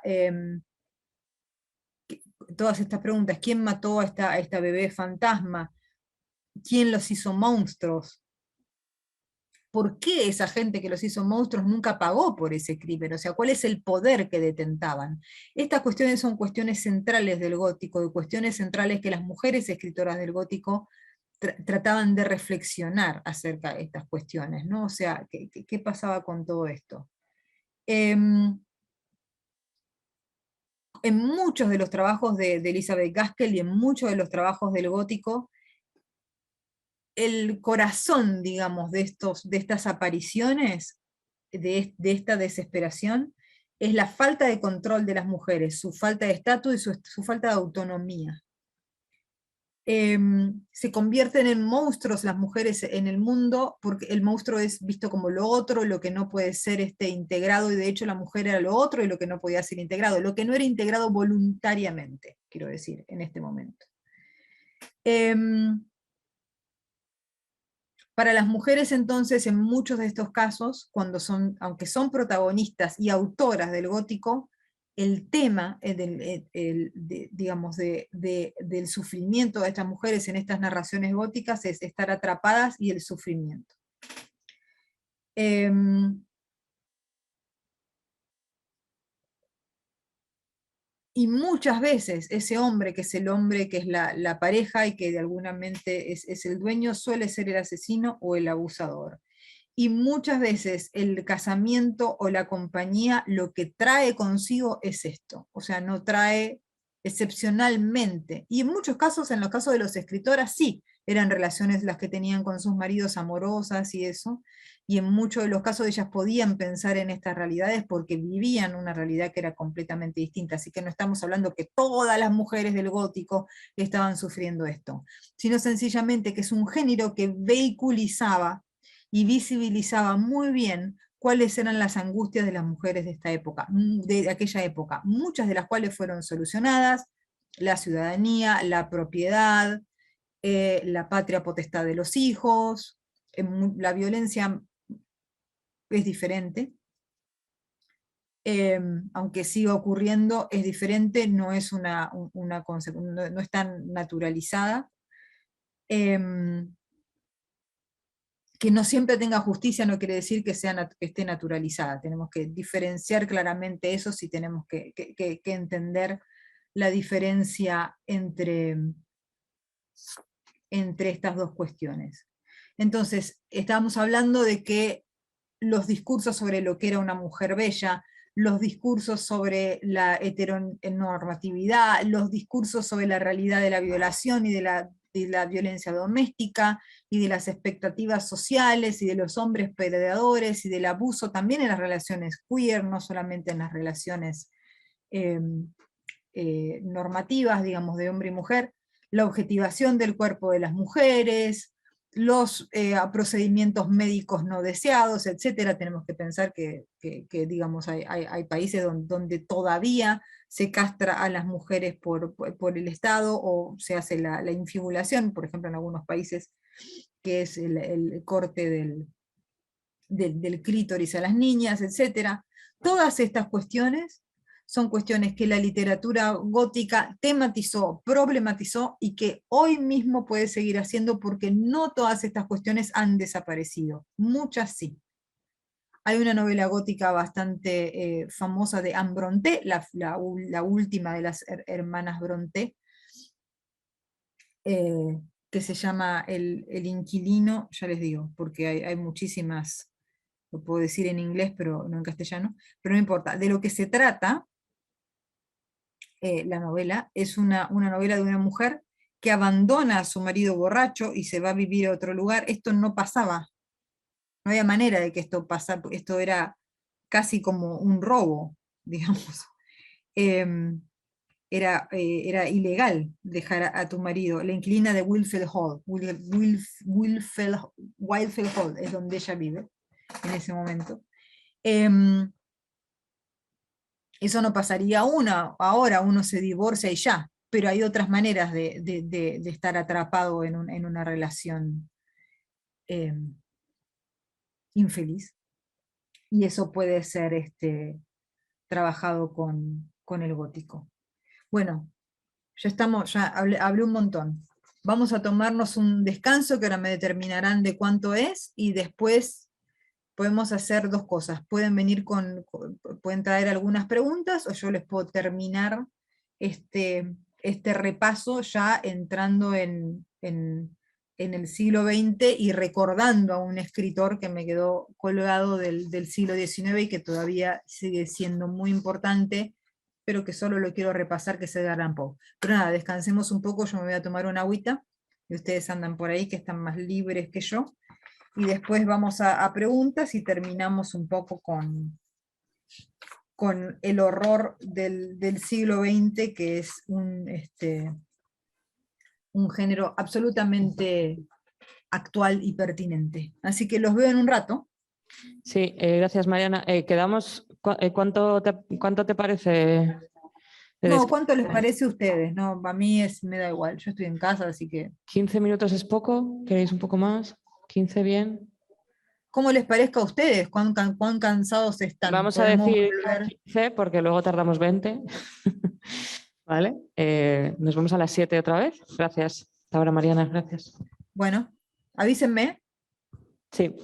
todas estas preguntas: ¿quién mató a esta bebé fantasma? ¿Quién los hizo monstruos? ¿Por qué esa gente que los hizo monstruos nunca pagó por ese crimen? O sea, ¿cuál es el poder que detentaban? Estas cuestiones son cuestiones centrales del gótico, y cuestiones centrales que las mujeres escritoras del gótico trataban de reflexionar acerca de estas cuestiones, ¿no? O sea, ¿qué pasaba con todo esto? En muchos de los trabajos de Elizabeth Gaskell y en muchos de los trabajos del gótico, el corazón, digamos, de estas apariciones, de esta desesperación, es la falta de control de las mujeres, su falta de estatus y su falta de autonomía. Se convierten en monstruos las mujeres en el mundo, porque el monstruo es visto como lo otro, lo que no puede ser integrado, y de hecho la mujer era lo otro y lo que no podía ser integrado, lo que no era integrado voluntariamente, quiero decir, en este momento. Para las mujeres, entonces, en muchos de estos casos, aunque son protagonistas y autoras del gótico, el tema digamos, del sufrimiento de estas mujeres en estas narraciones góticas es estar atrapadas y el sufrimiento. Y muchas veces ese hombre, que es el hombre que es la pareja y que de alguna mente es el dueño, suele ser el asesino o el abusador. Y muchas veces el casamiento o la compañía lo que trae consigo es esto, o sea, no trae excepcionalmente. Y en muchos casos, en los casos de los escritoras, sí, eran relaciones las que tenían con sus maridos, amorosas y eso, y en muchos de los casos ellas podían pensar en estas realidades porque vivían una realidad que era completamente distinta. Así que no estamos hablando que todas las mujeres del gótico estaban sufriendo esto, sino sencillamente que es un género que vehiculizaba y visibilizaba muy bien cuáles eran las angustias de las mujeres de esta época, de aquella época, muchas de las cuales fueron solucionadas: la ciudadanía, la propiedad, la patria potestad de los hijos, la violencia es diferente, aunque siga ocurriendo, es diferente, no es no es tan naturalizada. Que no siempre tenga justicia no quiere decir que esté naturalizada. Tenemos que diferenciar claramente eso, si tenemos que entender la diferencia entre estas dos cuestiones. Entonces, estábamos hablando de que los discursos sobre lo que era una mujer bella, los discursos sobre la heteronormatividad, los discursos sobre la realidad de la violación y de la violencia doméstica y de las expectativas sociales y de los hombres predadores y del abuso también en las relaciones queer, no solamente en las relaciones normativas, digamos, de hombre y mujer, la objetivación del cuerpo de las mujeres, los procedimientos médicos no deseados, etcétera. Tenemos que pensar que digamos, hay países donde todavía se castra a las mujeres por el Estado, o se hace la infibulación, por ejemplo en algunos países, que es el corte del clítoris a las niñas, etcétera. Todas estas cuestiones son cuestiones que la literatura gótica tematizó, problematizó, y que hoy mismo puede seguir haciendo, porque no todas estas cuestiones han desaparecido, muchas sí. Hay una novela gótica bastante famosa de Anne Brontë, la última de las hermanas Brontë, que se llama El inquilino, ya les digo, porque hay muchísimas, lo puedo decir en inglés, pero no en castellano, pero no importa. De lo que se trata, la novela, es una novela de una mujer que abandona a su marido borracho y se va a vivir a otro lugar. Esto no pasaba, no había manera de que esto pasara, esto era casi como un robo, digamos. Era ilegal dejar a tu marido. La inquilina de Wildfell Hall, Wildfell Hall es donde ella vive en ese momento. Eso no pasaría ahora uno se divorcia y ya, pero hay otras maneras de estar atrapado en una relación infeliz, y eso puede ser trabajado con el gótico. Bueno, ya hablé un montón. Vamos a tomarnos un descanso, que ahora me determinarán de cuánto es, y después podemos hacer dos cosas. Pueden pueden traer algunas preguntas, o yo les puedo terminar este repaso ya entrando en el siglo XX y recordando a un escritor que me quedó colgado del siglo XIX y que todavía sigue siendo muy importante, pero que solo lo quiero repasar, que es Edgar Allan Poe. Pero nada, descansemos un poco, yo me voy a tomar una agüita, y ustedes andan por ahí, que están más libres que yo, y después vamos a preguntas y terminamos un poco con el horror del siglo XX, que es un género absolutamente actual y pertinente. Así que los veo en un rato. Sí, gracias Mariana. Quedamos, ¿cuánto te parece? No, ¿cuánto les parece a ustedes? No, a mí me da igual, yo estoy en casa, así que... ¿15 minutos es poco? ¿Queréis un poco más? ¿15 bien? ¿Cómo les parezca a ustedes? ¿Cuán cansados están? Vamos a decir 15 porque luego tardamos 20. ¿Vale? Nos vemos a las 7 otra vez. Gracias. Hasta ahora, Mariana. Gracias. Bueno, avísenme. Sí.